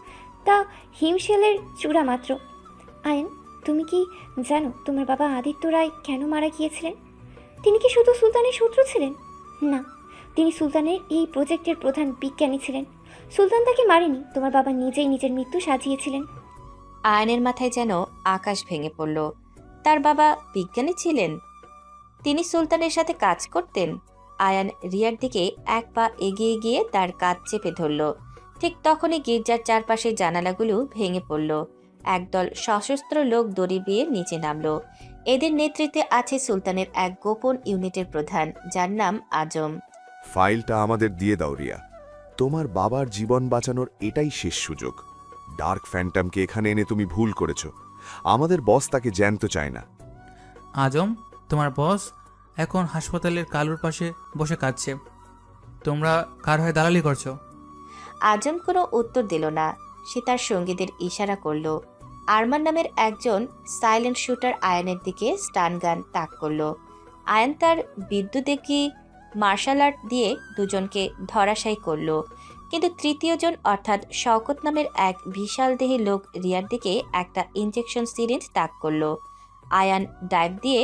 তা হিমশিলের চূড়া মাত্র। আয়ন, তুমি কি জানো তোমার বাবা আদিত্য রায় কেন মারা গিয়েছিলেন? তিনি কি শুধু সুলতানের শত্রু ছিলেন? না, তিনি সুলতানের এই প্রজেক্টের প্রধান বিজ্ঞানী ছিলেন। সুলতান তাকে মারেনি, তোমার বাবা নিজেই নিজের মৃত্যু সাজিয়েছিলেন। আয়নের মাথায় যেন আকাশ ভেঙে পড়ল। তার বাবা বিজ্ঞানী ছিলেন? তিনি সুলতানের সাথে কাজ করতেন? আয়ান রিয়ার দিকে এক পা এগিয়ে গিয়ে তার কাঁধ চেপে ধরল। ঠিক তখনই গির্জার চারপাশের জানালাগুলো ভেঙে পড়ল। একদল সশস্ত্র লোক দড়ি বেয়ে নিচে নামল। এদের নেতৃত্বে আছে সুলতানের এক গোপন ইউনিটের প্রধান, যার নাম আজম। ফাইলটা আমাদের দিয়ে দাও রিয়া। তোমার বাবার জীবন বাঁচানোর এটাই শেষ সুযোগ। ডার্ক ফ্যান্টমকে এখানে এনে তুমি ভুল করেছো। আমাদের বস তাকে জ্যান্ত চায় না। আজম, তোমার বস এখন হাসপাতালের কালুর পাশে বসে কাঁদছে। তোমরা কার হয়ে দালালি করছো? আজম কোনো উত্তর দিল না। সে তার সঙ্গীদের ইশারা করল। আরমান নামের একজন সাইলেন্ট শুটার আয়ানের দিকে স্টান গান তাক করল। আয়ান তার বিদ্যুতেকি মার্শাল আর্ট দিয়ে দুজনকে ধরাশায়ী করল, কিন্তু তৃতীয়জন অর্থাৎ শওকত নামের এক বিশাল দেহী লোক রিয়ার দিকে একটা ইনজেকশন সিরিঞ্জ তাক করল। আয়ান ডাইভ দিয়ে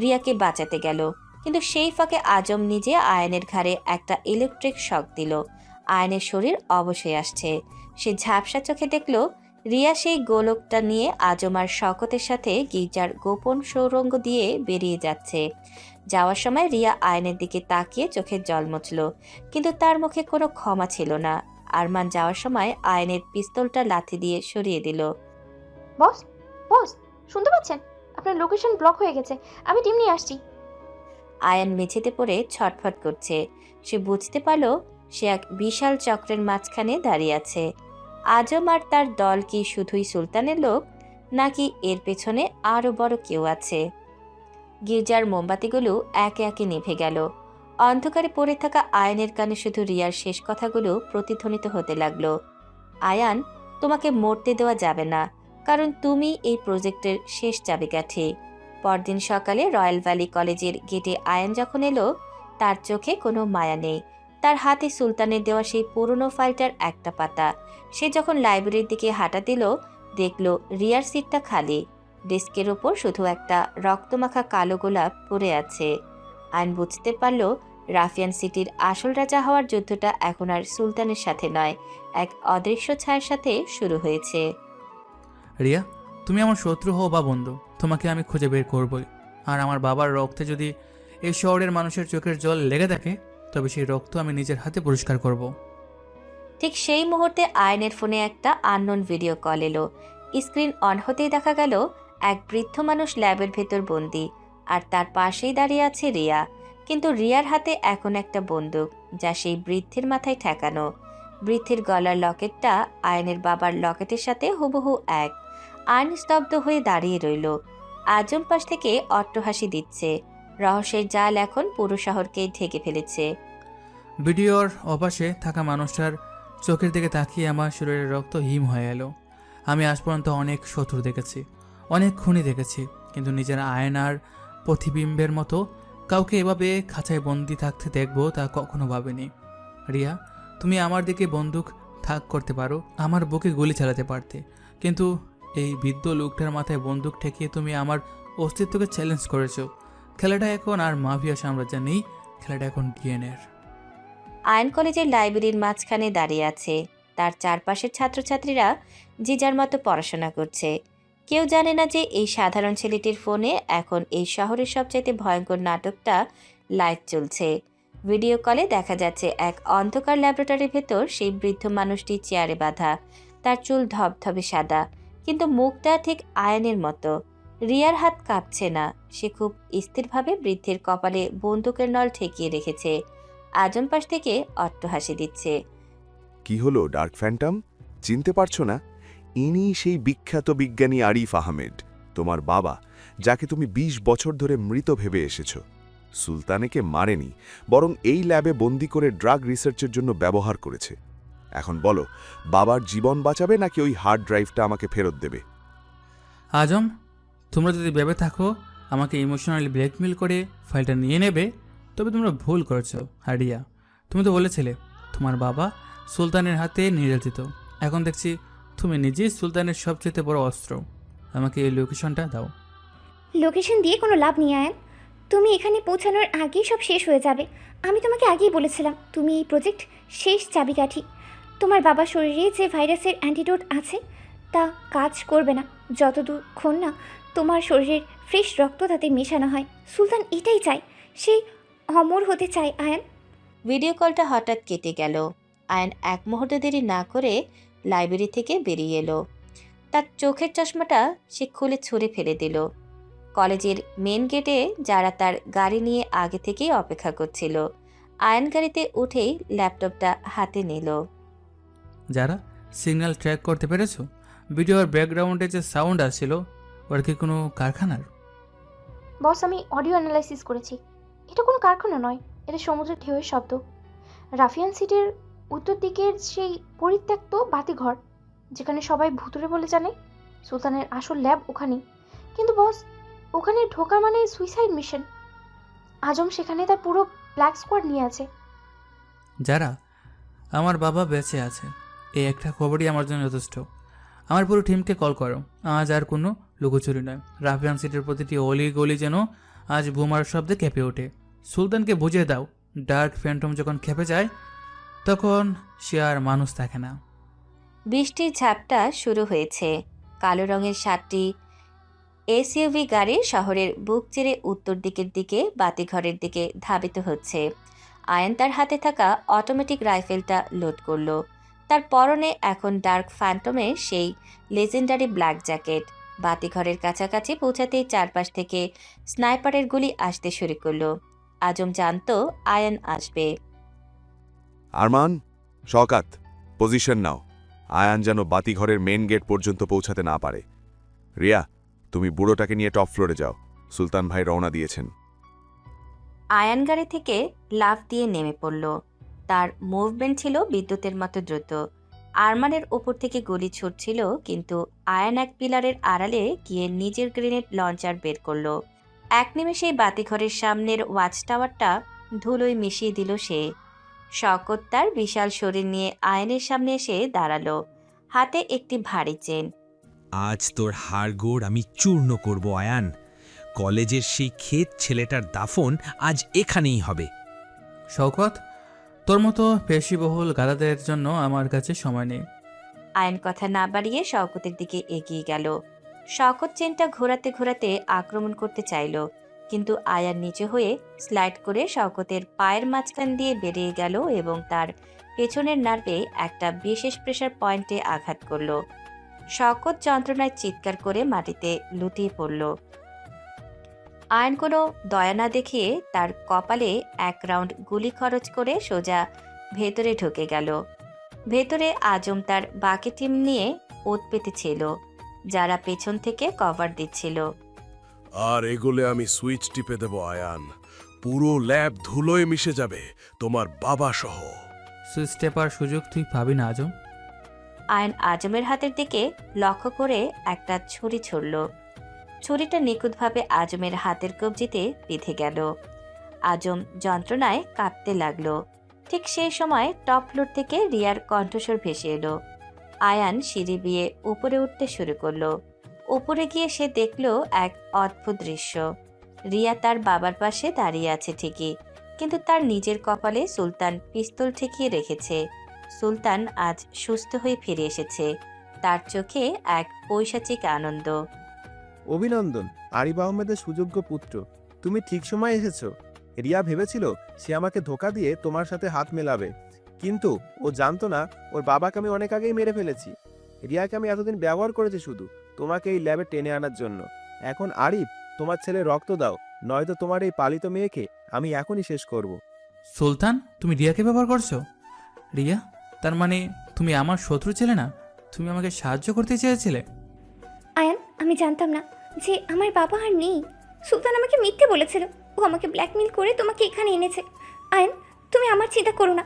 রিয়াকে বাঁচাতে গেল, কিন্তু সেই ফাঁকে আজম নিজে আয়ানের ঘাড়ে একটা ইলেকট্রিক শক দিল। আয়ানের শরীর অবশ হয়ে আসছে। সে ঝাপসা চোখে দেখল রিয়া সেই গোলকটা নিয়ে আজম আর শওকতের সাথে গির্জার গোপন সুড়ঙ্গ দিয়ে বেরিয়ে যাচ্ছে। যাওয়ার সময় রিয়া আয়নের দিকে তাকিয়ে চোখের জল মুছল, কিন্তু তার মুখে কোনো ক্ষমা ছিল না। আরমান যাওয়ার সময় আয়নের পিস্তলটা লাথি দিয়ে সরিয়ে দিল। বস, বস, শুনতে পাচ্ছেন? আপনার লোকেশন ব্লক হয়ে গেছে, আমি টিম নিয়ে আসছি। আয়ান মেঝেতে পড়ে ছটফট করছে। সে বুঝতে পারল সে এক বিশাল চক্রের মাঝখানে দাঁড়িয়ে আছে। আজম আর তার দল কি শুধুই সুলতানের লোক, নাকি এর পেছনে আরও বড় কেউ আছে? গির্জার মোমবাতিগুলো একে একে নিভে গেল। অন্ধকারে পড়ে থাকা আয়ানের কানে শুধু রিয়ার শেষ কথাগুলো প্রতিধ্বনিত হতে লাগলো। আয়ান, তোমাকে মরতে দেওয়া যাবে না, কারণ তুমি এই প্রজেক্টের শেষ চাবিকাঠি। পরদিন সকালে রয়্যাল ভ্যালি কলেজের গেটে আয়ান যখন এলো, তার চোখে কোনো মায়া নেই। তার হাতে সুলতানের দেওয়া সেই পুরনো ফাইলটার একটা পাতা। সে যখন লাইব্রেরির দিকে হাঁটা দিল, দেখল রিয়ার সিটটা খালি। ডেস্কের ওপর শুধু একটা রক্তমাখা কালো গোলাপ পড়ে আছে। আয়ন বুঝতে পারল রাফিয়ান সিটির আসল রাজা হওয়ার যুদ্ধটা এখন আর সুলতানের সাথে নয়, এক অদৃশ্য ছায়ার সাথে শুরু হয়েছে। রিয়া, তুমি আমার শত্রু হও বা বন্ধু, তোমাকে আমি খুঁজে বের করবই। আর আমার বাবার রক্তে যদি এই শহরের মানুষের চোখের জল লেগে থাকে, তবে সেই রক্ত আমি নিজের হাতে পরিষ্কার করব। ঠিক সেই মুহূর্তে আয়নের ফোনে একটা আননোন ভিডিও কল এলো। স্ক্রিন অন হতেই দেখা গেল এক বৃদ্ধ মানুষ ল্যাবের ভেতর বন্দি, আর তার পাশেই দাঁড়িয়ে আছে রিয়া। কিন্তু রিয়ার হাতে এখন একটা বন্দুক, যা সেই বৃদ্ধের মাথায় ঠেকানো। বৃদ্ধের গলার লকেটটা আয়নের বাবার লকেটের সাথে হুবহু এক। আয়ন স্তব্ধ হয়ে দাঁড়িয়ে রইল। আজম পাশ থেকে অট্টহাসি দিচ্ছে। রহস্যের জাল এখন পুরো শহরকেই ঢেকে ফেলেছে। ভিডিওর অপাশে থাকা মানুষটার চোখের দিকে তাকিয়ে আমার শরীরের রক্ত হিম হয়ে এলো। আমি আজ পর্যন্ত অনেক শত্রু দেখেছি, অনেক খুনি দেখেছি, কিন্তু নিজের আয়নার প্রতিবিম্বের মতো কাউকে এভাবে খাঁচায় বন্দি থাকতে দেখবো তা কখনো ভাবিনি। রিয়া, তুমি আমার দিকে বন্দুক থাক করতে পারো, আমার বুকে গুলি চালাতে পারতে, কিন্তু এই বৃদ্ধ লোকটার মাথায় বন্দুক ঠেকিয়ে তুমি আমার অস্তিত্বকে চ্যালেঞ্জ করেছো। খেলাটা এখন আর মাফিয়া সাম্রাজ্য নেই, খেলাটা এখন ডিএনএর। আয়ন কলেজের লাইব্রেরির মাঝখানে দাঁড়িয়ে আছে। তার চারপাশের ছাত্রছাত্রীরা যে যার মতো পড়াশোনা করছে। কেউ জানে না যে এই সাধারণ ছেলেটির ফোনে এখন এই শহরের সবচাইতে ভয়ঙ্কর নাটকটা লাইভ চলছে। ভিডিও কলে দেখা যাচ্ছে এক অন্ধকার ল্যাবরেটরির ভেতর সেই বৃদ্ধ মানুষটি চেয়ারে বাঁধা। তার চুল ধবধবে সাদা, কিন্তু মুখটা ঠিক আয়নের মতো। রিয়ার হাত কাঁপছে না, সে খুব স্থিরভাবে বৃদ্ধের কপালে বন্দুকের নল ঠেকিয়ে রেখেছে। আজম পাশ থেকে অট্টহাসি দিচ্ছে। কি হলো ডার্ক ফ্যান্টম, চিনতে পারছো না? ইনি সেই বিখ্যাত বিজ্ঞানী আরিফ আহমেদ, তোমার বাবা, যাকে তুমি ২০ বছর ধরে মৃত ভেবে এসেছো। সুলতানেকে মারেনি, বরং এই ল্যাবে বন্দি করে ড্রাগ রিসার্চের জন্য ব্যবহার করেছে। এখন বলো, বাবার জীবন বাঁচাবে নাকি ওই হার্ড ড্রাইভটা আমাকে ফেরত দেবে? আজম, তোমরা যদি ভেবে থাকো আমাকে ইমোশনালি ব্ল্যাকমেল করে ফাইলটা নিয়ে নেবে, তবে তোমরা ভুল করেছো। আর রিয়া, তুমি তো বলেছিলে তোমার বাবা সুলতানের হাতে নির্যাতিত। এখন দেখছি তুমি নিজেই সুলতানের সবচেয়ে বড় অস্ত্র। আমাকে এই লোকেশনটা দাও। লোকেশন দিয়ে কোনো লাভ নেই আয়ান, তুমি এখানে পৌঁছানোর আগেই সব শেষ হয়ে যাবে। আমি তোমাকে আগেই বলেছিলাম তুমি এই প্রজেক্ট শেষ চাবিকাঠি। তোমার বাবার শরীরে যে ভাইরাসের অ্যান্টিডোট আছে তা কাজ করবে না যতক্ষণ না তোমার শরীরের ফ্রেশ রক্ত তাতে মেশানো হয়। সুলতান এটাই চায়, সেই অমর হতে চায় আয়ান। ভিডিও কলটা হঠাৎ কেটে গেল। আয়ন এক মুহূর্ত দেরি না করে লাইব্রেরি থেকে বেরিয়ে এলো। তার চোখের চশমাটা সে খুলে ছুঁড়ে ফেলে দিল। কলেজের মেন গেটে যারা তার গাড়ি নিয়ে আগে থেকেই অপেক্ষা করছিল। আয়ন গাড়িতে উঠেই ল্যাপটপটা হাতে নিল। যারা সিগন্যাল ট্র্যাক করতে পেরেছো? ভিডিওর ব্যাকগ্রাউন্ডে যে সাউন্ড আসছিল, ওর কি কোনো কারখানার? বস, আমি অডিও অ্যানালাইসিস করেছি। এটা কোনো কারখানা নয়, এটা সমুদ্রের ঢেউয়ের শব্দ। রাফিয়ান সিটির উত্তর দিকের সেই পরিত্যক্ত বাতিঘর, যেখানে সবাই ভুতুরে বলে জানে। সুলতানের আসল ল্যাব ওখানেই। কিন্তু বস, ওখানে ঢোকা মানে সুইসাইড মিশন। আজম সেখানে তার পুরো ব্ল্যাক স্কোয়াড নিয়ে আছে। যারা, আমার বাবা বেঁচে আছে, এই একটা খবরই আমার জন্য যথেষ্ট। আমার পুরো টিমকে কল করো। আজ আর কোনো লুকোচুরি নয়। রাফিয়ান সিটির প্রতিটি অলি গলি যেন আজ বোমার শব্দে কেঁপে ওঠে। সুলতানকে বুঝিয়ে দাও, ডার্ক ফ্যান্টম যখন খেপে যায় তখন সে আর মানুষ থাকে না। বৃষ্টির ঝাপটা শুরু হয়েছে। কালো রঙের 7টি এসইউভি গাড়ি শহরের বুক চিরে উত্তর দিকের দিকে বাতিঘরের দিকে ধাবিত হচ্ছে। আয়ন তার হাতে থাকা অটোমেটিক রাইফেলটা লোড করল। তার পরনে এখন ডার্ক ফ্যান্টমের সেই লেজেন্ডারি ব্ল্যাক জ্যাকেট। বাতিঘরের কাছাকাছি পৌঁছাতেই চারপাশ থেকে স্নাইপারের গুলি আসতে শুরু করলো। আজম জানতো আয়ন আসবে। আরমান, শওকাত, পজিশন নাও। আয়ান যেন বাতিঘরের মেন গেট পর্যন্ত পৌঁছাতে না পারে। রিয়া, তুমি বুড়োটাকে নিয়ে টপ ফ্লোরে যাও। সুলতান ভাই রওনা দিয়েছেন। আয়ান গাড়ি থেকে লাফ দিয়ে নেমে পড়ল। তার মুভমেন্ট ছিল বিদ্যুতের মতো দ্রুত। আরমানের ওপর থেকে গুলি ছুটছিল, কিন্তু আয়ান এক পিলারের আড়ালে গিয়ে নিজের গ্রেনেড লঞ্চার বের করল। এক নিমেষেই বাতিঘরের সামনের ওয়াচ টাওয়ারটা ধুলোয় মিশিয়ে দিল সে। শওকত তার বিশাল শরীর নিয়ে আয়নের সামনে এসে দাঁড়ালো, হাতে একটি ভারী চেন। আজ তোর হাড়গোড় আমি চূর্ণ করব আয়ান। কলেজের সেই ক্ষেত ছেলেটার দাফন আজ এখানেই হবে। শওকত, তোর মতো পেশিবহুল গাদাদের জন্য আমার কাছে সময় নেই। আয়ন কথা না বাড়িয়ে শওকতের দিকে এগিয়ে গেল। শওকত চেনটা ঘোরাতে ঘোরাতে আক্রমণ করতে চাইল, কিন্তু আয়ান নিচে হয়ে স্লাইড করে শওকতের পায়ের মাঝখান দিয়ে বেরিয়ে গেল এবং তার পেছনের নার্ভে একটা বিশেষ প্রেসার পয়েন্টে আঘাত করল। শওকত যন্ত্রণায় চিৎকার করে মাটিতে লুটিয়ে পড়ল। আয়ন কোনো দয়া না দেখিয়ে তার কপালে এক রাউন্ড গুলি খরচ করে সোজা ভেতরে ঢুকে গেল। ভেতরে আজম তার বাকি টিম নিয়ে ওত পেতেছিল, যারা পেছন থেকে কভার দিচ্ছিল। আর এগুলো আমি সুইচ টিপে দেব আয়ান, পুরো ল্যাব ধুলোয় মিশে যাবে, তোমার বাবা সহ। সুইচ টেপার সুযোগ তুই পাবি না আজম। আয়ন আজমের হাতের দিকে লক্ষ্য করে একটা ছুরি ছুড়ল। ছুরিটা নিখুঁতভাবে আজমের হাতের কবজিতে বিঁধে গেল। আজম যন্ত্রণায় কাঁপতে লাগলো। ঠিক সেই সময় টপ ফ্লোর থেকে রিয়ার কণ্ঠস্বর ভেসে এলো। আয়ান সিঁড়ি বিয়ে উপরে উঠতে শুরু করলো। উপরে গিয়ে সে দেখল এক অদ্ভুত দৃশ্য। রিয়া তার বাবার পাশে দাঁড়িয়ে আছে ঠিকই, কিন্তু তার নিজের কপালে সুলতান পিস্তল ঠেকিয়ে রেখেছে। সুলতান আজ সুস্থ হয়ে ফিরে এসেছে। তার চোখে এক পৈশাচিক আনন্দ। অভিনন্দন আরিফ আহমেদের সুযোগ্য পুত্র, তুমি ঠিক সময় এসেছো। রিয়া ভেবেছিল সে আমাকে ধোকা দিয়ে তোমার সাথে হাত মেলাবে, কিন্তু ও জানতো না ওর বাবাকে আমি অনেক আগেই মেরে ফেলেছি। রিয়াকে আমি এতদিন ব্যবহার করেছি শুধু তোমাকে এই ল্যাবে টেনে আনার জন্য। এখন আরিফ, তোমার ছেলে রক্ত দাও, নয়তো তোমার এই পালিত মেয়েকে আমি এখনই শেষ করব। সুলতান, তুমি রিয়াকে ব্যবহার করছো? রিয়া, তার মানে তুমি আমার শত্রু ছিলে না? তুমি আমাকে সাহায্য করতে চেয়েছিলে? আয়ান, আমি জানতাম না যে আমার বাবা আর নেই। সুলতান আমাকে মিথ্যে বলেছিল। ও আমাকে ব্ল্যাকমেল করে তোমাকে এখানে এনেছে। আয়ান, তুমি আমার চিন্তা করো না,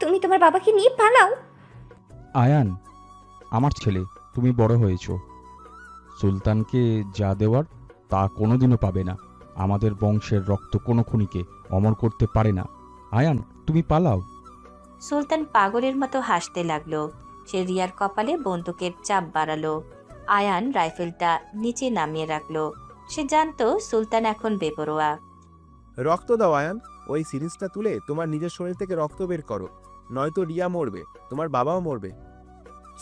তুমি তোমার বাবাকে নিয়ে পালাও। আয়ান, আমার ছেলে, তুমি বড় হয়েছো। সুলতানকে যা দেওয়ার তা কোনোদিনও পাবে না। আমাদের বংশের রক্ত কোনো খুনিকে অমর করতে পারে না। আয়ান, তুমি পালাও। সুলতান পাগলের মতো হাসতে লাগলো। সে রিয়ার কপালে বন্দুকের চাপ বাড়ালো। আয়ান রাইফেলটা নিচে নামিয়ে রাখলো। সে জানতো সুলতান এখন বেপরোয়া। রক্ত দাও আয়ান, ওই সিরিঞ্জটা তুলে তোমার নিজের শরীর থেকে রক্ত বের করো, নয়তো রিয়া মরবে, তোমার বাবাও মরবে।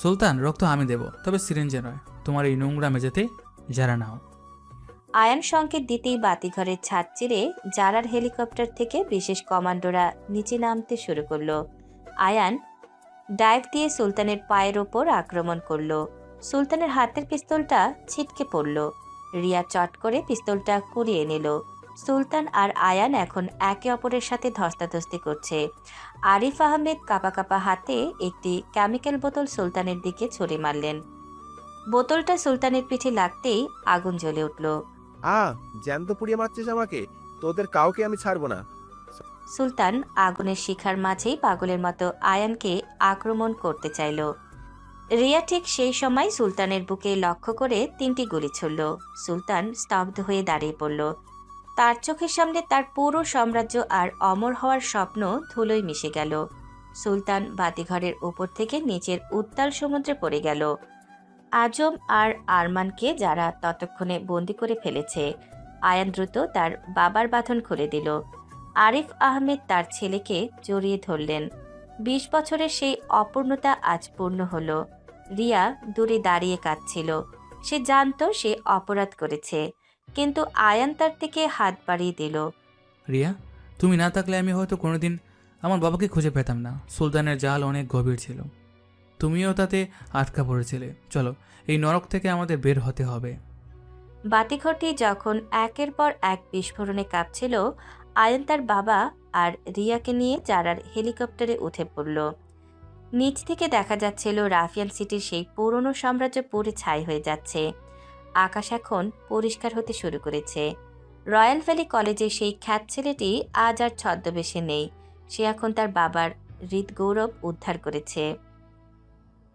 সুলতান, রক্ত আমি দেব, তবে সিরিঞ্জে নয়। তোমার এই নোংরা মেঝেতে যারা নাও। আয়ান সংকেত দিতেই বাতিঘরের ছাদ চিরে জারার হেলিকপ্টার থেকে বিশেষ কমান্ডোরা নিচে নামতে শুরু করলো। আয়ান ডাইভ দিয়ে সুলতানের পায়ের ওপর আক্রমণ করলো। সুলতানের হাতের পিস্তলটা ছিটকে পড়ল। রিয়া চট করে পিস্তলটা কুড়িয়ে নিল। সুলতান আর আয়ান এখন একে অপরের সাথে ধস্তাধস্তি করছে। আরিফ আহমেদ কাপা কাপা হাতে একটি কেমিক্যাল বোতল সুলতানের দিকে ছুঁড়ে মারলেন। বোতলটা সুলতানের পিঠে লাগতেই আগুন জ্বলে উঠল। জ্যান্ত পুড়িয়ে মারছিস আমাকে, তোদের কাউকে আমি ছাড়বো না। সুলতান আগুনের শিখার মাঝেই পাগলের মতো আয়ানকে আক্রমণ করতে চাইল। রিয়া ঠিক সেই সময় সুলতানের বুকে লক্ষ্য করে 3টি গুলি ছুড়ল। সুলতান স্তব্ধ হয়ে দাঁড়িয়ে পড়ল। তার চোখের সামনে তার পুরো সাম্রাজ্য আর অমর হওয়ার স্বপ্ন ধুলোয় মিশে গেল। সুলতান বাতিঘরের উপর থেকে নিচের উত্তাল সমুদ্রে পড়ে গেল। আজম আর আরমানকে যারা ততক্ষণে বন্দি করে ফেলেছে। আয়ান দ্রুত তার বাবার বাঁধন খুলে দিল। আরিফ আহমেদ তার ছেলেকে জড়িয়ে ধরলেন। 20 বছরের সেই অপূর্ণতা আজ পূর্ণ হলো। রিয়া দূরে দাঁড়িয়ে কাঁদছিল। সে জানতো সে অপরাধ করেছে, কিন্তু আয়ান তার থেকে হাত বাড়িয়ে দিল। রিয়া, তুমি না থাকলে আমি হয়তো কোনোদিন আমার বাবাকে খুঁজে পেতাম না। সুলতানের জাল অনেক গভীর ছিল, তুমিও তাতে আটকা পড়েছিলে। চলো, এই নরক থেকে আমাদের বের হতে হবে। বাতিঘরটি যখন একের পর এক বিস্ফোরণে কাঁপছিল, আয়ান তার বাবা আর রিয়াকে নিয়ে জারার হেলিকপ্টারে উঠে পড়ল। নিচ থেকে দেখা যাচ্ছিল রাফিয়ান সিটির সেই পুরনো সাম্রাজ্য পুড়ে ছাই হয়ে যাচ্ছে। আকাশ এখন পরিষ্কার হতে শুরু করেছে। রয়্যাল ভ্যালি কলেজের সেই খ্যাত ছেলেটি আজ আর ছদ্মবেশে নেই। সে এখন তার বাবার হৃদগৌরব উদ্ধার করেছে।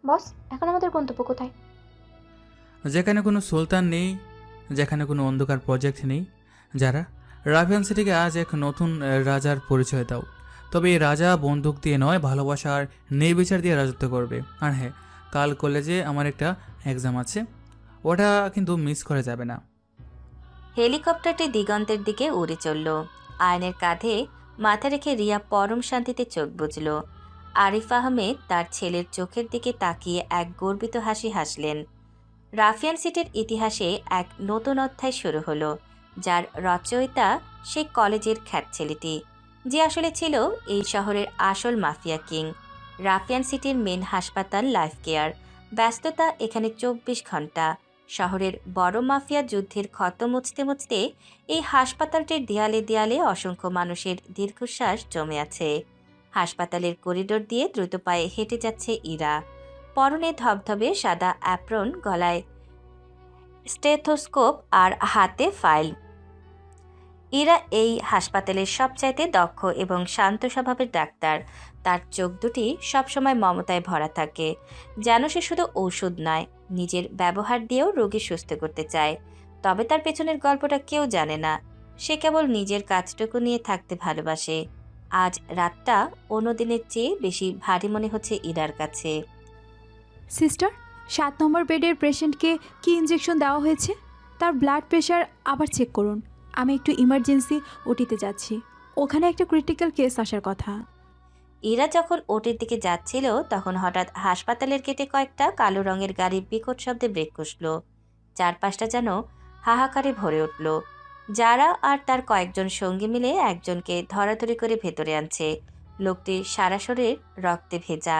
বস, এখন আমাদের গন্তব্য কোথায়? যেখানে কোনো সুলতান নেই, যেখানে কোনো অন্ধকার প্রজেক্ট নেই। যারা রাফিয়ান সিটিকে আজ এক নতুন রাজার পরিচয় দাও। তবে এই রাজা বন্দুক দিয়ে নয়, ভালোবাসা আর ন্যায়বিচার দিয়ে রাজত্ব করবে। আর হ্যাঁ, কাল কলেজে আমার একটা এক্সাম আছে। ওটা কিন্তু মিস করা যাবে না। হেলিকপ্টারটি দিগন্তের দিকে উড়ে চলল। আয়নের কাঁধে মাথা রেখে রিয়া পরম শান্তিতে চোখ বুজল। আরিফ আহমেদ তার ছেলের চোখের দিকে তাকিয়ে এক গর্বিত হাসি হাসলেন। রাফিয়ান সিটির ইতিহাসে এক নতুন অধ্যায় শুরু হলো, যার রচয়িতা সেই কলেজের খ্যাত ছেলেটি, যে আসলে ছিল এই শহরের আসল মাফিয়া কিং। রাফিয়ান সিটির মেন হাসপাতাল লাইফ কেয়ার, ব্যস্ততা এখানে 24 ঘন্টা। শহরের বড় মাফিয়া যুদ্ধের ক্ষত মুছতে মুছতে এই হাসপাতালটির দেয়ালে দেয়ালে অসংখ্য মানুষের দীর্ঘশ্বাস জমে আছে। হাসপাতালের করিডোর দিয়ে দ্রুত পায়ে হেঁটে যাচ্ছে ইরা। পরনে ধবধবে সাদা অ্যাপ্রন, গলায় স্টেথোস্কোপ আর হাতে ফাইল। ইরা এই হাসপাতালের সবচাইতে দক্ষ এবং শান্ত স্বভাবের ডাক্তার। তার চোখ দুটি সবসময় মমতায় ভরা থাকে, যেন সে শুধু ঔষধ নয়, নিজের ব্যবহার দিয়েও রোগী সুস্থ করতে চায়। তবে তার পেছনের গল্পটা কেউ জানে না। সে কেবল নিজের কাজটুকু নিয়ে থাকতে ভালোবাসে। আজ রাতটা অন্য দিনের চেয়ে বেশি ভারী মনে হচ্ছে ইরার কাছে। সিস্টার, 7 নম্বর বেডের পেশেন্টকে কি ইনজেকশন দেওয়া হয়েছে? তার ব্লাড প্রেশার আবার চেক করুন। আমি একটু ইমার্জেন্সি ওটিতে যাচ্ছি, ওখানে একটা ক্রিটিক্যাল কেস আসার কথা। ইরা যখন ওটির দিকে যাচ্ছিল তখন হঠাৎ হাসপাতালের গেটে কয়েকটা কালো রঙের গাড়ি বিকট শব্দে ব্রেক কষল। চারপাশটা যেন হাহাকারে ভরে উঠল। যারা আর তার কয়েকজন সঙ্গী মিলে একজনকে ধরাধরি করে ভেতরে আনছে। লোকটি সারা শরীর রক্তে ভেজা,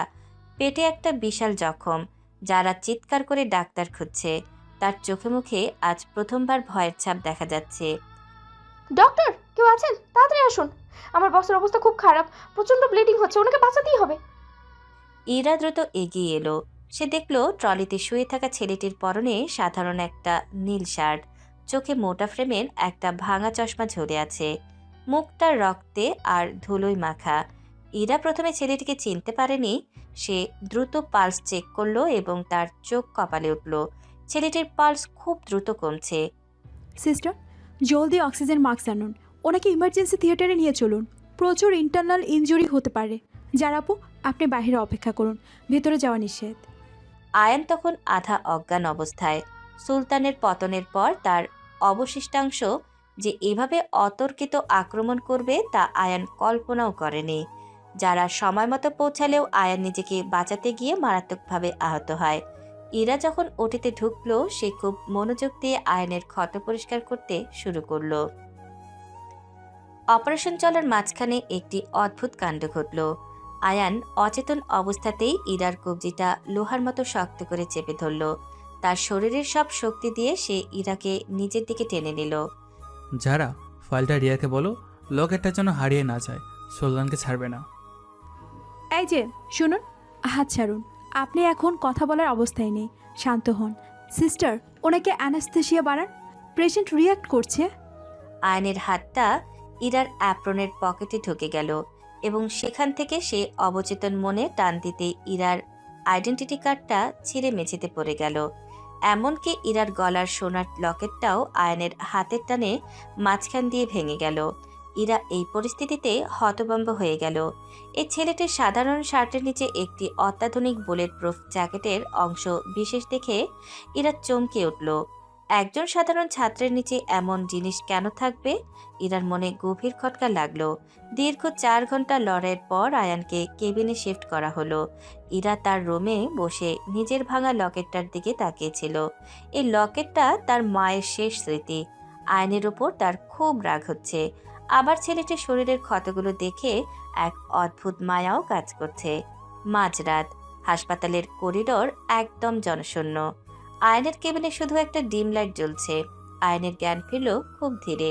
পেটে একটা বিশাল জখম। যারা চিৎকার করে ডাক্তার খুঁজছে। তার চোখে মুখে আজ প্রথমবার ভয়ের ছাপ দেখা যাচ্ছে। ডক্টর, কেউ আছেন? তাড়াতাড়ি আসুন, আমার বসের অবস্থা খুব খারাপ, প্রচন্ড ব্লিডিং হচ্ছে, ওনাকে বাঁচাতেই হবে। ইরা দ্রুত এগিয়ে এলো। সে দেখল ট্রলিতে শুয়ে থাকা ছেলেটির পরনে সাধারণ একটা নীল শার্ট, চোখে মোটা ফ্রেমের একটা ভাঙা চশমা ঝরে আছে, মুখটা রক্তে আর ধুলোয় মাখা। ইরা প্রথমে ছেলেটিকে চিনতে পারেনি। সে দ্রুত পালস চেক করলো এবং তার চোখ কপালে উঠল। ছেলেটির পালস খুব দ্রুত কমছে। সিস্টার, জলদি অক্সিজেন মাস্ক আনুন, ওনাকে ইমার্জেন্সি থিয়েটারে নিয়ে চলুন। প্রচুর ইন্টারনাল ইনজুরি হতে পারে। যারা আপু, আপনি বাইরে অপেক্ষা করুন, ভেতরে যাওয়া নিষেধ। আয়ান তখন আধা অজ্ঞান অবস্থায়। সুলতানের পতনের পর তার অবশিষ্টাংশ যে এভাবে অতর্কিত আক্রমণ করবে তা আয়ান কল্পনাও করেনি। যারা সময় মতো পৌঁছালেও আয়ান নিজেকে বাঁচাতে গিয়ে মারাত্মকভাবে আহত হয়। ইরা যখন ওটিতে ঢুকলো, সে খুব মনোযোগ দিয়ে আয়ানের ক্ষত পরিষ্কার করতে শুরু করলো। অপারেশন চলার মাঝখানে একটি অদ্ভুত কাণ্ড ঘটল। আয়ান অচেতন অবস্থাতেই ইরার কবজিটা লোহার মতো শক্ত করে চেপে ধরল। তার শরীরের সব শক্তি দিয়ে সে ইরাকে নিজের দিকে টেনে নিল। যারা, ফাইলটা রিয়াকে বলো লকেটটা যেন হারিয়ে না যায়, সুলতানকে ছাড়বে না। এই যে শুনুন, হাত ছাড়ুন, আপনি এখন কথা বলার অবস্থায় নেই, শান্ত হন। সিস্টার, ওনাকে অ্যানাস্থেশিয়া বাড়ান, পেশেন্ট রিয়াক্ট করছে। আয়নের হাতটা ইরার অ্যাপ্রনের পকেটে ঢুকে গেল এবং সেখান থেকে সে অবচেতন মনে টান দিতে ইরার আইডেন্টিটি কার্ডটা ছিঁড়ে মেঝেতে পড়ে গেল। এমনকি ইরার গলার সোনার লকেটটাও আয়নের হাতের টানে মাঝখান দিয়ে ভেঙে গেল। ইরা এই পরিস্থিতিতে হতভম্ব হয়ে গেল। এই ছেলেটির সাধারণ শার্টের নিচে একটি অত্যাধুনিক বুলেট প্রুফ জ্যাকেটের অংশ বিশেষ দেখে ইরা চমকে উঠল। একজন সাধারণ ছাত্রের নিচে এমন জিনিস কেন থাকবে? ইরার মনে গভীর খটকা লাগলো। দীর্ঘ 4 ঘন্টা লড়াইয়ের পর আয়ানকে কেবিনে শিফট করা হলো। ইরা তার রুমে বসে নিজের ভাঙা লকেটটার দিকে তাকিয়েছিল। এই লকেটটা তার মায়ের শেষ স্মৃতি। আয়নের ওপর তার খুব রাগ হচ্ছে। আবার ছেলেটির শরীরের ক্ষতগুলো দেখে এক অদ্ভুত মায়াও কাজ করছে। মাঝরাত, হাসপাতালের করিডোর একদম জনশূন্য। আয়নের কেবিনে শুধু একটা ডিম লাইট জ্বলছে। আয়নের জ্ঞান ফিরল খুব ধীরে।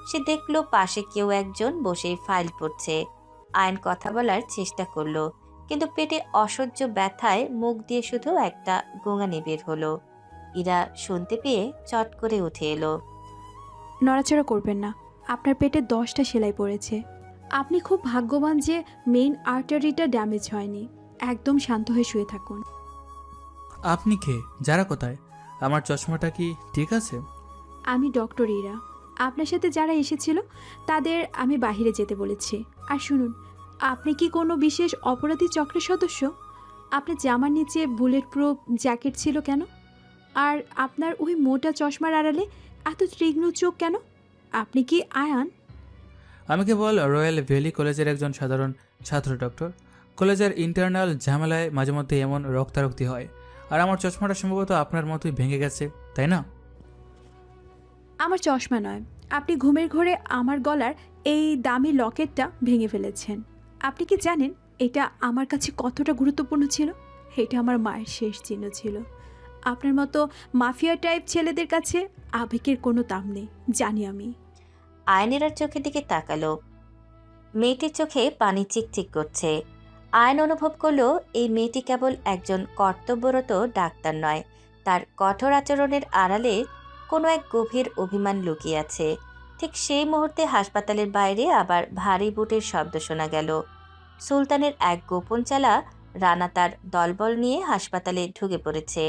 সে দেখল পাশে কেউ একজন বসে ফাইল পড়ছে। আয়ন কথা বলার চেষ্টা করলো, কিন্তু পেটে অসহ্য ব্যথায় মুখ দিয়ে শুধু একটা গোঙানি বের হলো। ইরা শুনতে পেয়ে চট করে উঠে এলো। নড়াচড়া করবেন না, আপনার পেটে 10টা সেলাই পড়েছে। আপনি খুব ভাগ্যবান যে মেইন আর্টারিটা ড্যামেজ হয়নি। একদম শান্ত হয়ে শুয়ে থাকুন। আপনি কে? যারা কোথায়? আমার চশমাটা কি ঠিক আছে? আমি ডক্টর ইরা। আপনার সাথে যারা এসেছিল তাদের আমি বাইরে যেতে বলেছি। আর শুনুন, আপনি কি কোনো বিশেষ অপরাধী চক্রের সদস্য? আপনার জামার নিচে বুলেট প্রুফ জ্যাকেট ছিল কেন? আর আপনার ওই মোটা চশমার আড়ালে এত তীক্ষ্ণ চোখ কেন? আপনি কি আয়ান? আমি কেবল রয়্যাল ভ্যালি কলেজের একজন সাধারণ ছাত্র ডক্টর। কলেজের ইন্টারনাল ঝামেলায় মাঝে মধ্যে এমন রক্তারক্তি হয়, আর আমার চশমাটা সম্ভবত আপনার মতোই ভেঙে গেছে, তাই না? আমার চশমা নয়, আপনি ঘুমের ঘোরে আমার গলার এই দামি লকেটটা ভেঙে ফেলেছেন। আপনি কি জানেন এটা আমার কাছে কতটা গুরুত্বপূর্ণ ছিল? এটা আমার মায়ের শেষ চিহ্ন ছিল। আপনার মতো মাফিয়া টাইপ ছেলেদের কাছে আবেগের কোনো দাম নেই, জানি আমি। আয়নেরার চোখের দিকে তাকালো। মেয়েটির চোখে পানি চিকচিক করছে। আয়ন অনুভব করলো এই মেয়েটি কেবল একজন কর্তব্যরত ডাক্তার নয়, তার কঠোর আচরণের আড়ালে কোনো এক গভীর অভিমান লুকিয়ে আছে। ঠিক সেই মুহূর্তে হাসপাতালের বাইরে আবার ভারী বুটের শব্দ শোনা গেল। সুলতানের এক গোপন চালা রানা তার দলবল নিয়ে হাসপাতালে ঢুকে পড়েছে।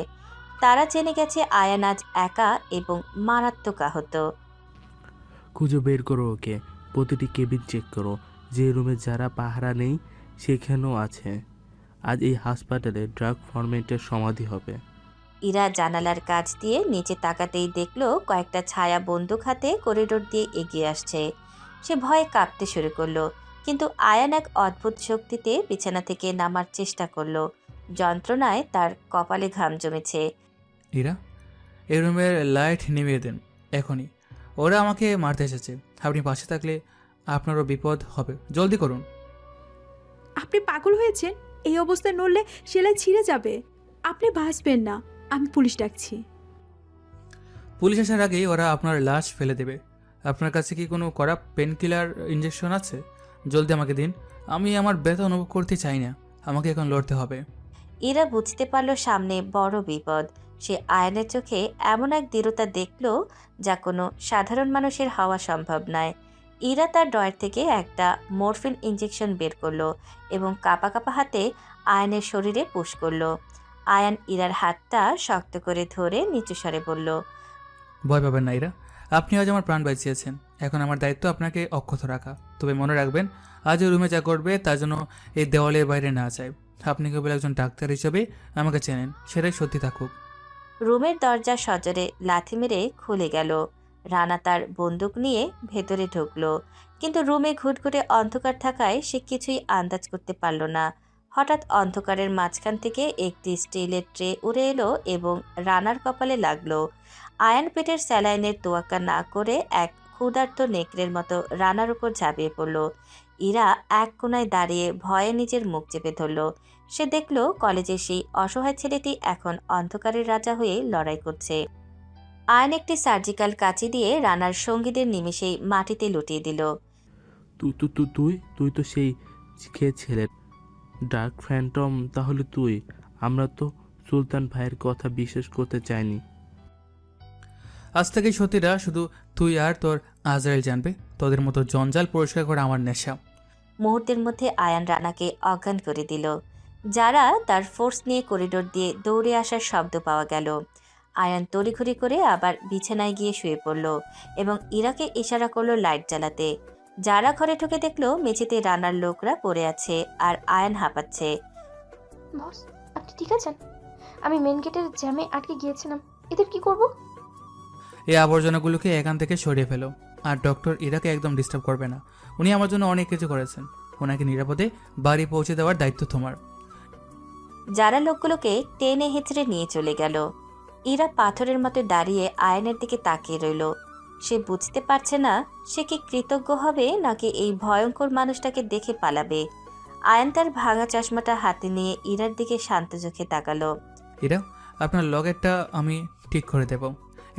তারা জেনে গেছে আয়ান আজ একা এবং মারাত্মক আহত। খুঁজে বের করো ওকে, প্রতিটি কেবিন চেক করো, যে রুমে যারা পাহারা নেই সেখানেও আছে। আজ এই হাসপাতালে ড্রাগ ফরমেটের সমাধি হবে। ইরা জানালার কাছ দিয়ে নিচে তাকাতেই দেখলো কয়েকটা ছায়া বন্দুক হাতে করিডোর দিয়ে এগিয়ে আসছে। সে ভয়ে কাঁপতে শুরু করলো, কিন্তু আয়ান এক অদ্ভুত শক্তিতে বিছানা থেকে নামার চেষ্টা করলো। যন্ত্রণায় তার কপালে ঘাম জমেছে। ইরা, এই রুমের লাইট নিভিয়ে দেন এখনই। ওরা আমাকে মারতে এসেছে। আপনি পাশে থাকলে আপনারও বিপদ হবে, জলদি করুন। আপনি পাগল হয়েছেন? এই অবস্থায় নড়লে সেলাই ছিঁড়ে যাবে। আপনি বাঁচবেন না। আমি পুলিশ ডাকছি। পুলিশ আসার আগেই ওরা আপনার লাশ ফেলে দেবে। আপনার কাছে কি কোনো কড়া পেনকিলার ইঞ্জেকশন আছে? জলদি আমাকে দিন। আমি আমার ব্যথা অনুভব করতে চাই না। আমাকে এখন লড়তে হবে। ইরা বুঝতে পারল সামনে বড় বিপদ। সে আয়নের চোখে এমন এক দৃঢ়তা দেখল যা কোনো সাধারণ মানুষের হওয়া সম্ভব নয়। ইরা তার ড্রয়ার থেকে একটা মরফিন ইঞ্জেকশন বের করলো এবং কাঁপা কাঁপা হাতে আয়নের শরীরে পুশ করলো। আয়ান ইরার হাতটা শক্ত করে ধরে নিচু স্বরে বলল, ভয় পাবেন না ইরা, আপনি আজ আমার প্রাণ বাঁচিয়েছেন। এখন আমার দায়িত্ব আপনাকে অক্ষত রাখা। তবে মনে রাখবেন, আজ ওই রুমে যা করবে তা যেন এই দেওয়ালের বাইরে না যায়। আপনি কেবল একজন ডাক্তার হিসেবে আমাকে চেনেন, সেটাই সত্যি থাকুক। রুমের দরজা সজোরে লাথি মেরে খুলে গেল। রানা তার বন্দুক নিয়ে ভেতরে ঢুকলো, কিন্তু রুমে ঘুটঘুটে অন্ধকার থাকায় সে কিছুই আন্দাজ করতে পারল না। হঠাৎ অন্ধকারের মাঝখান থেকে একটি স্টিলের ট্রে উড়ে এলো এবং রানার কপালে লাগলো। আয়ান পেটের স্যালাইনের তোয়াক্কা না করে এক ক্ষুধার্ত নেকড়ের মতো রানার উপর ঝাঁপিয়ে পড়ল। ইরা এক কোনায় দাঁড়িয়ে ভয়ে নিজের মুখ চেপে ধরল। সে দেখল কলেজের সেই অসহায় ছেলেটি এখন অন্ধকারের রাজা হয়ে লড়াই করছে। আয়ন একটি সার্জিক্যাল কাঁচি দিয়ে রানার সঙ্গীদের নিমেষেই মাটিতে লুটিয়ে দিল। তুই তো সেই ছেলে ডার্ক ফ্যান্টম। তাহলে তুই? আমরা তো সুলতান ভাইয়ের কথা বিশ্বাস করতে চাইনি। আজ থেকে সত্যিটা শুধু তুই আর তোর আজরাইল জানবে। তোদের মতো জঞ্জাল পরিষ্কার করে আমার নেশা। মুহূর্তের মধ্যে আয়ান রানাকে অজ্ঞান করে দিল। যারা তার ফোর্স নিয়ে করিডোর দিয়ে দৌড়ে আসার শব্দ পাওয়া গেল। আয়ান তড়িঘড়ি করে আবার বিছানায় গিয়ে শুয়ে পড়ল এবং ইরাকে ইশারা করলো লাইট জ্বালাতে। যারা ঘরে ঢুকে দেখলো মেঝেতে রানার লোকরা পড়ে আছে আর আয়ান হাঁপাচ্ছে। বস, আপনি ঠিক আছেন? আমি মেন গেটের জ্যামে আটকে গিয়েছিলাম। এদের কি করব? এই আবর্জনাগুলোকে এখান থেকে সরিয়ে ফেলো। আর ডক্টর ইরাকে একদম ডিস্টার্ব করবে না। উনি আমার জন্য অনেক কিছু করেছেন। ওনাকে নিরাপদে বাড়ি পৌঁছে দেওয়ার দায়িত্ব তোমার। যারা লোকগুলোকে টেনে হেঁচড়ে নিয়ে চলে গেল। ইরা পাথরের মতো দাঁড়িয়ে আয়নের দিকে তাকিয়ে রইল। সে বুঝতে পারছে না সে কি কৃতজ্ঞ হবে নাকি এই ভয়ঙ্কর মানুষটাকে দেখে পালাবে। আয়ন তার ভাঙা চশমাটা হাতে নিয়ে ইরার দিকে শান্ত চোখে তাকালো। ইরা, আপনার লগেরটা আমি ঠিক করে দেব,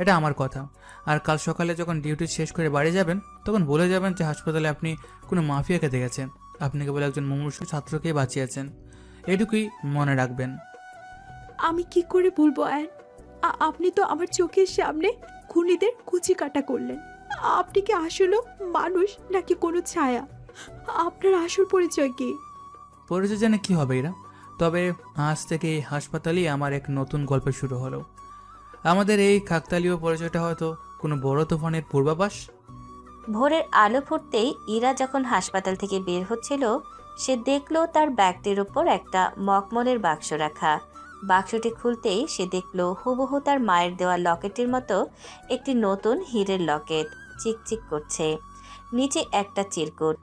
এটা আমার কথা। আর কাল সকালে যখন ডিউটি শেষ করে বাড়ি যাবেন তখন বলে যাবেন যে হাসপাতালে আপনি কোনো মাফিয়াকে দেখেছেন। আপনি কেবল একজন মুমূর্ষু ছাত্রকেই বাঁচিয়েছেন, এটুকুই মনে রাখবেন। আমি কি করে বলবো আয়ান? আপনি তো আমার চোখের সামনে খুনিদের কুচি কাটা করলেন। আপনি কি আসলে মানুষ নাকি কোনো ছায়া? আপনার আসল পরিচয় কি? পরিচয় জানে কি হবে এরা? তবে আজ থেকে এই হাসপাতালেই আমার এক নতুন গল্প শুরু হলো। আমাদের এই কাকতালীয় পরিচয়টা হয়তো কোনো বড় তুফানের পূর্বাভাস। ভোরের আলো ফুটতেই ইরা যখন হাসপাতাল থেকে বের হচ্ছিল সে দেখলো তার ব্যাগটির উপর একটা মখমলের বাক্স রাখা। বাক্সটি খুলতেই সে দেখল হুবহু তার মায়ের দেওয়া লকেটের মতো একটি নতুন হীরের লকেট, চিকচিক করছে। নিচে একটা চিরকুট,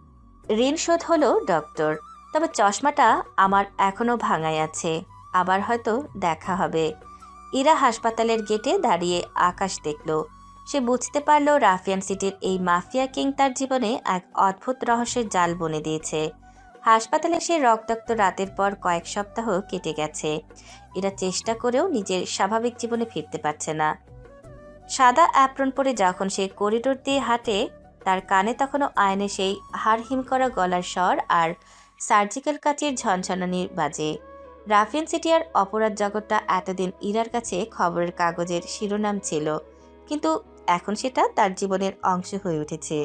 ঋণ শোধ হলো ডক্টর, তবে চশমাটা আমার এখনো ভাঙাই আছে, আবার হয়তো দেখা হবে। ইরা হাসপাতালের গেটে দাঁড়িয়ে আকাশ দেখল। সে বুঝতে পারল রাফিয়ান সিটির এই মাফিয়া কিং তার জীবনে এক অদ্ভুত রহস্যের জাল বুনে দিয়েছে। হাসপাতালে সে রক্তাক্ত রাতের পর কয়েক সপ্তাহ কেটে গেছে। এরা চেষ্টা করেও নিজের স্বাভাবিক জীবনে ফিরতে পারছে না। সাদা অ্যাপ্রন পরে যখন সে করিডোর দিয়ে হাঁটে, তার কানে তখনও আয়নে সেই হাড়হিম করা গলার স্বর আর সার্জিক্যাল কাচের ঝনঝনানির বাজে। রাফিয়ান সিটি আর অপরাধ জগৎটা এতদিন ইরার কাছে খবরের কাগজের শিরোনাম ছিল, কিন্তু এখন সেটা তার জীবনের অংশ হয়ে উঠেছে।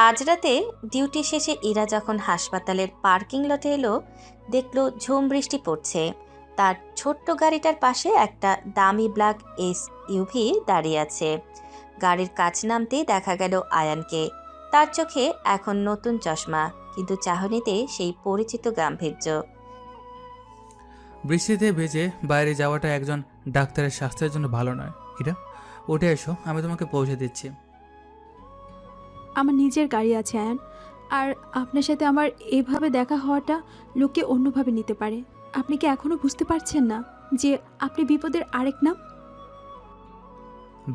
আজ রাতে ডিউটি শেষে ইরা যখন হাসপাতালের পার্কিং লটে এলো, দেখল ঝুম বৃষ্টি পড়ছে। তার ছোট্ট গাড়িটার পাশে একটা দামি ব্ল্যাক এসইউভি দাঁড়িয়ে আছে। গাড়ির কাছ নামতেই দেখা গেল আয়ানকে। তার চোখে এখন নতুন চশমা, কিন্তু চাহনিতে সেই পরিচিত গাম্ভীর্য। বৃষ্টিতে ভেজে বাইরে যাওয়াটা একজন ডাক্তারের স্বাস্থ্যের জন্য ভালো নয়। ইরা, উঠে এসো, আমি তোমাকে পৌঁছে দিচ্ছি। আমার নিজের গাড়ি আছে আয়ান, আর আপনার সাথে আমার এভাবে দেখা হওয়াটা লোকে অন্যভাবে নিতে পারে। আপনি কি এখনও বুঝতে পারছেন না যে আপনি বিপদের আরেক নাম?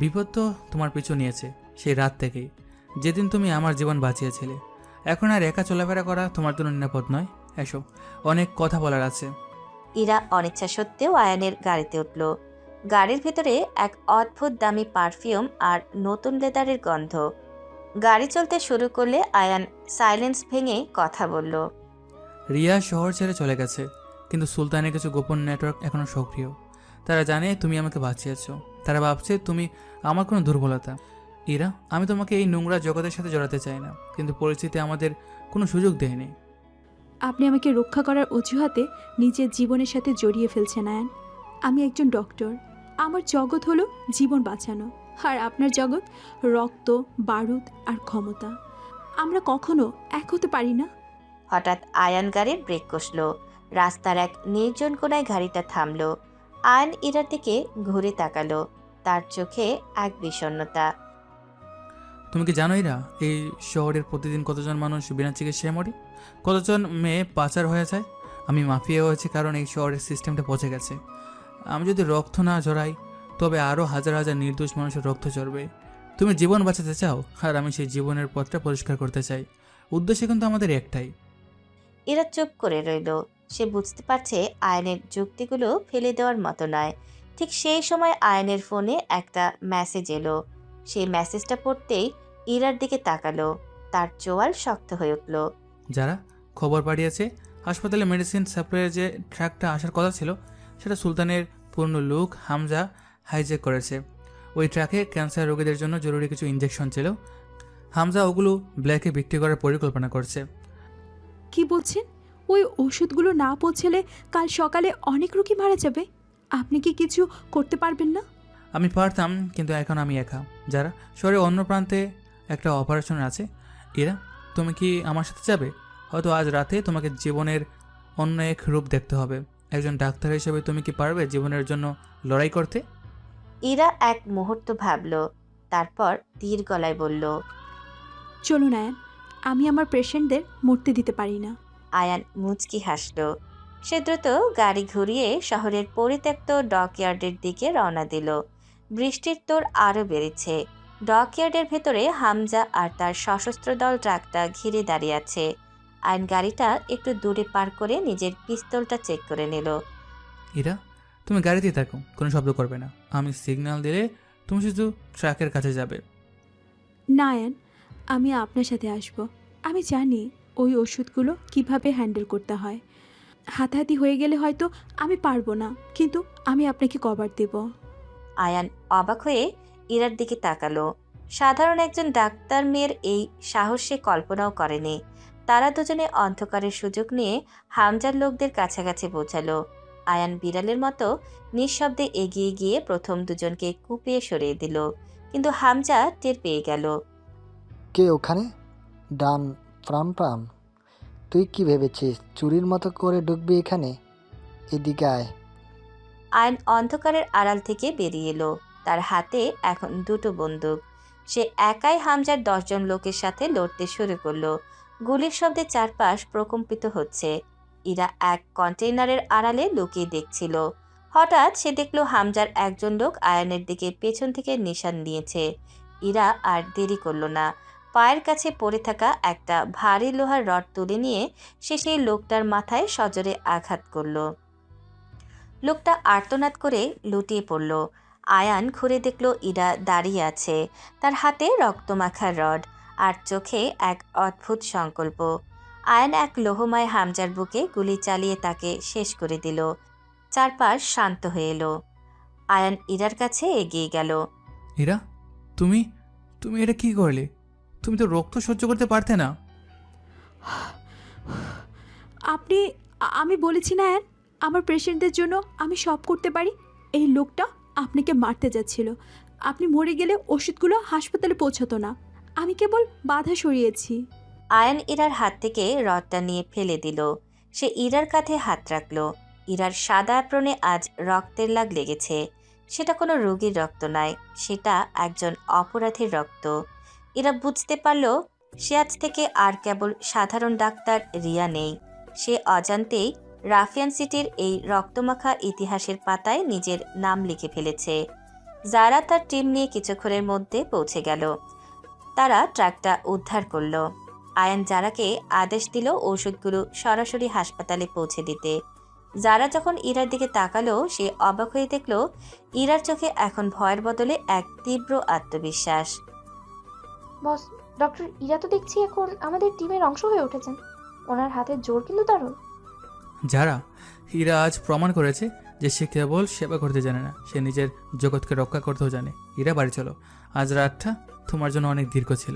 বিপদ তো তোমার পিছু নিয়েছে সেই রাত থেকেই, যেদিন তুমি আমার জীবন বাঁচিয়েছিলে। এখন আর একা চলাফেরা করা তোমার জন্য নিরাপদ নয়। এসো, অনেক কথা বলার আছে। ইরা অনিচ্ছা সত্ত্বেও আয়ানের গাড়িতে উঠল। গাড়ির ভেতরে এক অদ্ভুত দামি পারফিউম আর নতুন লেদারের গন্ধ। গাড়ি চলতে শুরু করলে আয়ান সাইলেন্স ভেঙে কথা বলল। রিয়া শহর ছেড়ে চলে গেছে, কিন্তু সুলতানের কিছু গোপন নেটওয়ার্ক এখনও সক্রিয়। তারা জানে তুমি আমাকে বাঁচিয়েছ। তারা ভাবছে তুমি আমার কোনো দুর্বলতা। ইরা, আমি তোমাকে এই নোংরা জগতের সাথে জড়াতে চাই না, কিন্তু পরিস্থিতি আমাদের কোনো সুযোগ দেয়নি। আপনি আমাকে রক্ষা করার অজুহাতে নিজের জীবনের সাথে জড়িয়ে ফেলছেন আয়ান। আমি একজন ডক্টর, আমার জগৎ হলো জীবন বাঁচানো, আর আপনার জগৎ রক্ত, বারুদ আর ক্ষমতা। আমরা কখনো এক হতে পারি না। হঠাৎ আয়ান গাড়ির ব্রেক কষল। রাস্তার এক নির্জন কোনায় গাড়িটা থামল। আয়ান ইরার দিকে ঘুরে তাকালো। তার চোখে এক বিষণ্ণতা। তুমি কি জানো ইরা, এই শহরের প্রতিদিন কতজন মানুষ বিনা চিকিৎসায় মরে, কতজন মেয়ে পাচার হয়ে যায়? আমি মাফিয়া হয়েছি কারণ এই শহরের সিস্টেমটা পচে গেছে। আমি যদি রক্ত না ঝরাই, তবে আরও হাজার হাজার নির্দোষ মানুষের রক্ত ঝরবে। তুমি জীবন বাঁচাতে চাও, আর আমি সেই জীবনের পথটা পরিষ্কার করতে চাই। উদ্দেশ্য কিন্তু আমাদের একটাই। এরা চুপ করে রইল। সে বুঝতে পারছে আয়নের যুক্তিগুলো ফেলে দেওয়ার মতো নয়। ঠিক সেই সময় আয়নের ফোনে একটা মেসেজ এলো। সেই মেসেজটা পড়তেই ইরার দিকে তাকালো। তার চোয়াল শক্ত হয়ে উঠল। যারা খবর পাঠিয়েছে, হাসপাতালে মেডিসিন সাপ্লাইয়ের যে ট্রাকটা আসার কথা ছিল, সেটা সুলতানের পূর্ণ লোক হামজা হাইজ্যাক করেছে। ওই ট্রাকে ক্যান্সার রোগীদের জন্য জরুরি কিছু ইঞ্জেকশন ছিল। হামজা ওগুলো ব্ল্যাকে বিক্রি করার পরিকল্পনা করছে। কি বলছেন? ওই ওষুধগুলো না পৌঁছালে কাল সকালে অনেক রোগী মারা যাবে। আপনি কি কিছু করতে পারবেন না? আমি পারতাম, কিন্তু এখন আমি একা। যারা শহরের অন্য প্রান্তে একটা অপারেশন আছে। এরা, তুমি কি আমার সাথে যাবে? হয়তো আজ রাতে তোমাকে জীবনের অন্য এক রূপ দেখতে হবে। একজন ডাক্তার হিসেবে তুমি কি পারবে জীবনের জন্য লড়াই করতে? ইরা এক মুহূর্ত ভাবল, তারপর ধীর গলায় বলল, চলুন আয়ান, আমি আমার পেশেন্টদের মরতে দিতে পারি না। আয়ান মুচকি হাসল। সে দ্রুত গাড়ি ঘুরিয়ে শহরের পরিত্যক্ত ডকইয়ার্ডের দিকে রওনা দিল। বৃষ্টির তোড় আরও বেড়েছে। ডকইয়ার্ডের ভেতরে হামজা আর তার সশস্ত্র দল ট্রাকটা ঘিরে দাঁড়িয়ে আছে। আয়ন গাড়িটা একটু দূরে পার করে নিজের পিস্তলটা চেক করে নিল। ইরা, তুমি গাড়িতেই থাকো, কোনো শব্দ করবে না। আমি সিগন্যাল দিলে তুমি শুধু ট্রাকের কাছে যাবে। না আয়ান, আমি আপনার সাথে আসব। আমি জানি ওই ওষুধগুলো কিভাবে হ্যান্ডেল করতে হয়। হাতাহাতি হয়ে গেলে হয়তো আমি পারবো না, কিন্তু আমি আপনাকে কভার দেব। আয়ান অবাক হয়ে ইরার দিকে তাকালো। সাধারণ একজন ডাক্তার মেয়ের এই সাহস সে কল্পনাও করেনি। তারা দুজনে অন্ধকারের সুযোগ নিয়ে হামজার লোকদের কাছাকাছি পৌঁছালো। আয়ান বিড়ালের মতো নিঃশব্দে এগিয়ে গিয়ে প্রথম দুজনকে কুপিয়ে সরিয়ে দিল, কিন্তু হামজা টের পেয়ে গেল। কে ওখানে? ডান প্রাম প্রাম, তুই কি ভেবেছিস চুরির মতো করে ঢুকবি এখানে? এদিকে আয়। আয়ন অন্ধকারের আড়াল থেকে বেরিয়ে এলো। তার হাতে এখন দুটো বন্দুক। সে একাই হামজার 10 জন লোকের সাথে লড়তে শুরু করলো। গুলির শব্দে চারপাশ প্রকম্পিত হচ্ছে। ইরা এক কন্টেইনারের আড়ালে লুকিয়ে দেখছিল। হঠাৎ সে দেখলো হামজার একজন লোক আয়নের দিকে পেছন থেকে নিশান নিয়েছে। ইরা আর দেরি করলো না। পায়ের কাছে পড়ে থাকা একটা ভারী লোহার রড তুলে নিয়ে সে সেই লোকটার মাথায় সজোরে আঘাত করলো। লোকটা আর্তনাদ করে লুটিয়ে পড়ল। আয়ান ঘুরে দেখল ইরা দাঁড়িয়ে আছে, তার হাতে রক্তমাখা রড আর চোখে এক অদ্ভুত সংকল্প। আয়ান এক লোহময় হামজার বুকে গুলি চালিয়ে তাকে শেষ করে দিল। চারপাশ শান্ত হয়ে এলো। আয়ান ইরার কাছে এগিয়ে গেল। ইরা, তুমি তুমি এটা কি করলে? তুমি তো রক্ত সহ্য করতে পারতে না। আমি বলেছি না অ্যান, আমার পেশেন্টদের জন্য আমি সব করতে পারি। এই লোকটা আপনাকে মারতে যাচ্ছিল। আপনি মরে গেলে ওষুধগুলো হাসপাতালে পৌঁছতো না। আমি কেবল বাধা সরিয়েছি। আয়ান ইরার হাত থেকে রডটা নিয়ে ফেলে দিল। সে ইরার কাঁধে হাত রাখল। ইরার সাদা অ্যাপ্রনে আজ রক্তের লাগ লেগেছে। সেটা কোনো রোগীর রক্ত নয়, সেটা একজন অপরাধীর রক্ত। ইরা বুঝতে পারল সে আজ থেকে আর কেবল সাধারণ ডাক্তার রিয়া নেই। সে অজান্তেই রাফিয়ান সিটির এই রক্তমাখা ইতিহাসের পাতায় নিজের নাম লিখে ফেলেছে। যারা তার টিম নিয়ে কিছুক্ষণের মধ্যে পৌঁছে গেল। তারা ট্রাকটা উদ্ধার করল। আয়ান জারাকে আদেশ দিল ওষুধগুলো সরাসরি হাসপাতালে পৌঁছে দিতে। যারা যখন ইরার দিকে তাকালো, সে অবাক হয়ে দেখল ইরার চোখে এখন ভয়ের বদলে এক তীব্র আত্মবিশ্বাস। বস, ডক্টর ইরা তো দেখছি এখন আমাদের টিমের অংশ হয়ে উঠেছেন। ওনার হাতের জোর কিন্তু দারুণ। যারা ইরা আজ প্রমাণ করেছে যে সে কেবল সেবা করতে জানে না, সে নিজের জগৎকে রক্ষা করতেও জানে। ইরা, বাড়ি চলো। আজ রাতটা তোমার জন্য অনেক দীর্ঘ ছিল।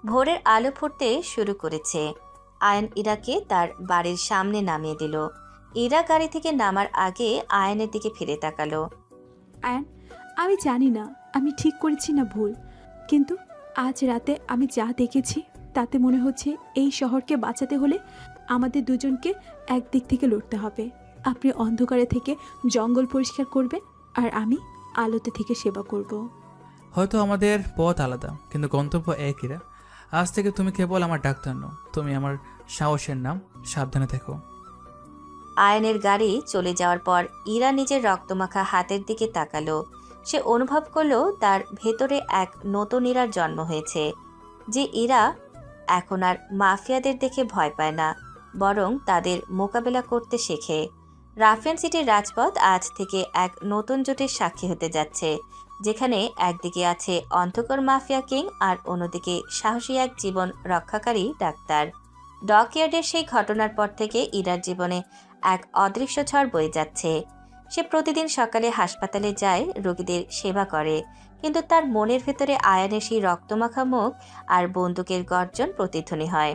ভোরের আলো ফুটতে শুরু করেছে। আয়ান ইরাকে তার বাড়ির সামনে নামিয়ে দিল। ইরা গাড়ি থেকে নামার আগে আয়ানের দিকে ফিরে তাকালো। অ্যান, আমি জানি না আমি ঠিক করেছি না ভুল, কিন্তু আজ রাতে আমি যা দেখেছি তাতে মনে হচ্ছে এই শহরকে বাঁচাতে হলে আমাদের দুজনকে একদিক থেকে লড়তে হবে। আপনি অন্ধকারে থেকে জঙ্গল পরিষ্কার করবেন আর আমি আলোতে থেকে সেবা করব। হয়তো আমাদের পথ আলাদা, কিন্তু গন্তব্য এক। ইরা, আজ থেকে তুমি কেবল আমার ডাক্তার নও, তুমি আমার সাহসের নাম। সাবধানে থেকো। আয়নের গাড়ি চলে যাওয়ার পর ইরা নিজের রক্তমাখা হাতের দিকে তাকালো। সে অনুভব করলো তার ভেতরে এক নতুন ইরার জন্ম হয়েছে, যে ইরা এখন আর মাফিয়াদের দেখে ভয় পায় না, বরং তাদের মোকাবেলা করতে শেখে। রাফিয়ান সিটির রাজপথ আজ থেকে এক নতুন জোটের সাক্ষী হতে যাচ্ছে, যেখানে একদিকে আছে অন্ধকার মাফিয়া কিং আর অন্যদিকে সাহসী এক জীবন রক্ষাকারী ডাক্তার। ডকইয়ার্ডের সেই ঘটনার পর থেকে ইরার জীবনে এক অদৃশ্য ঝড় বয়ে যাচ্ছে। সে প্রতিদিন সকালে হাসপাতালে যায়, রোগীদের সেবা করে, কিন্তু তার মনের ভেতরে আয়ানের সেই রক্তমাখা মুখ আর বন্দুকের গর্জন প্রতিধ্বনি হয়।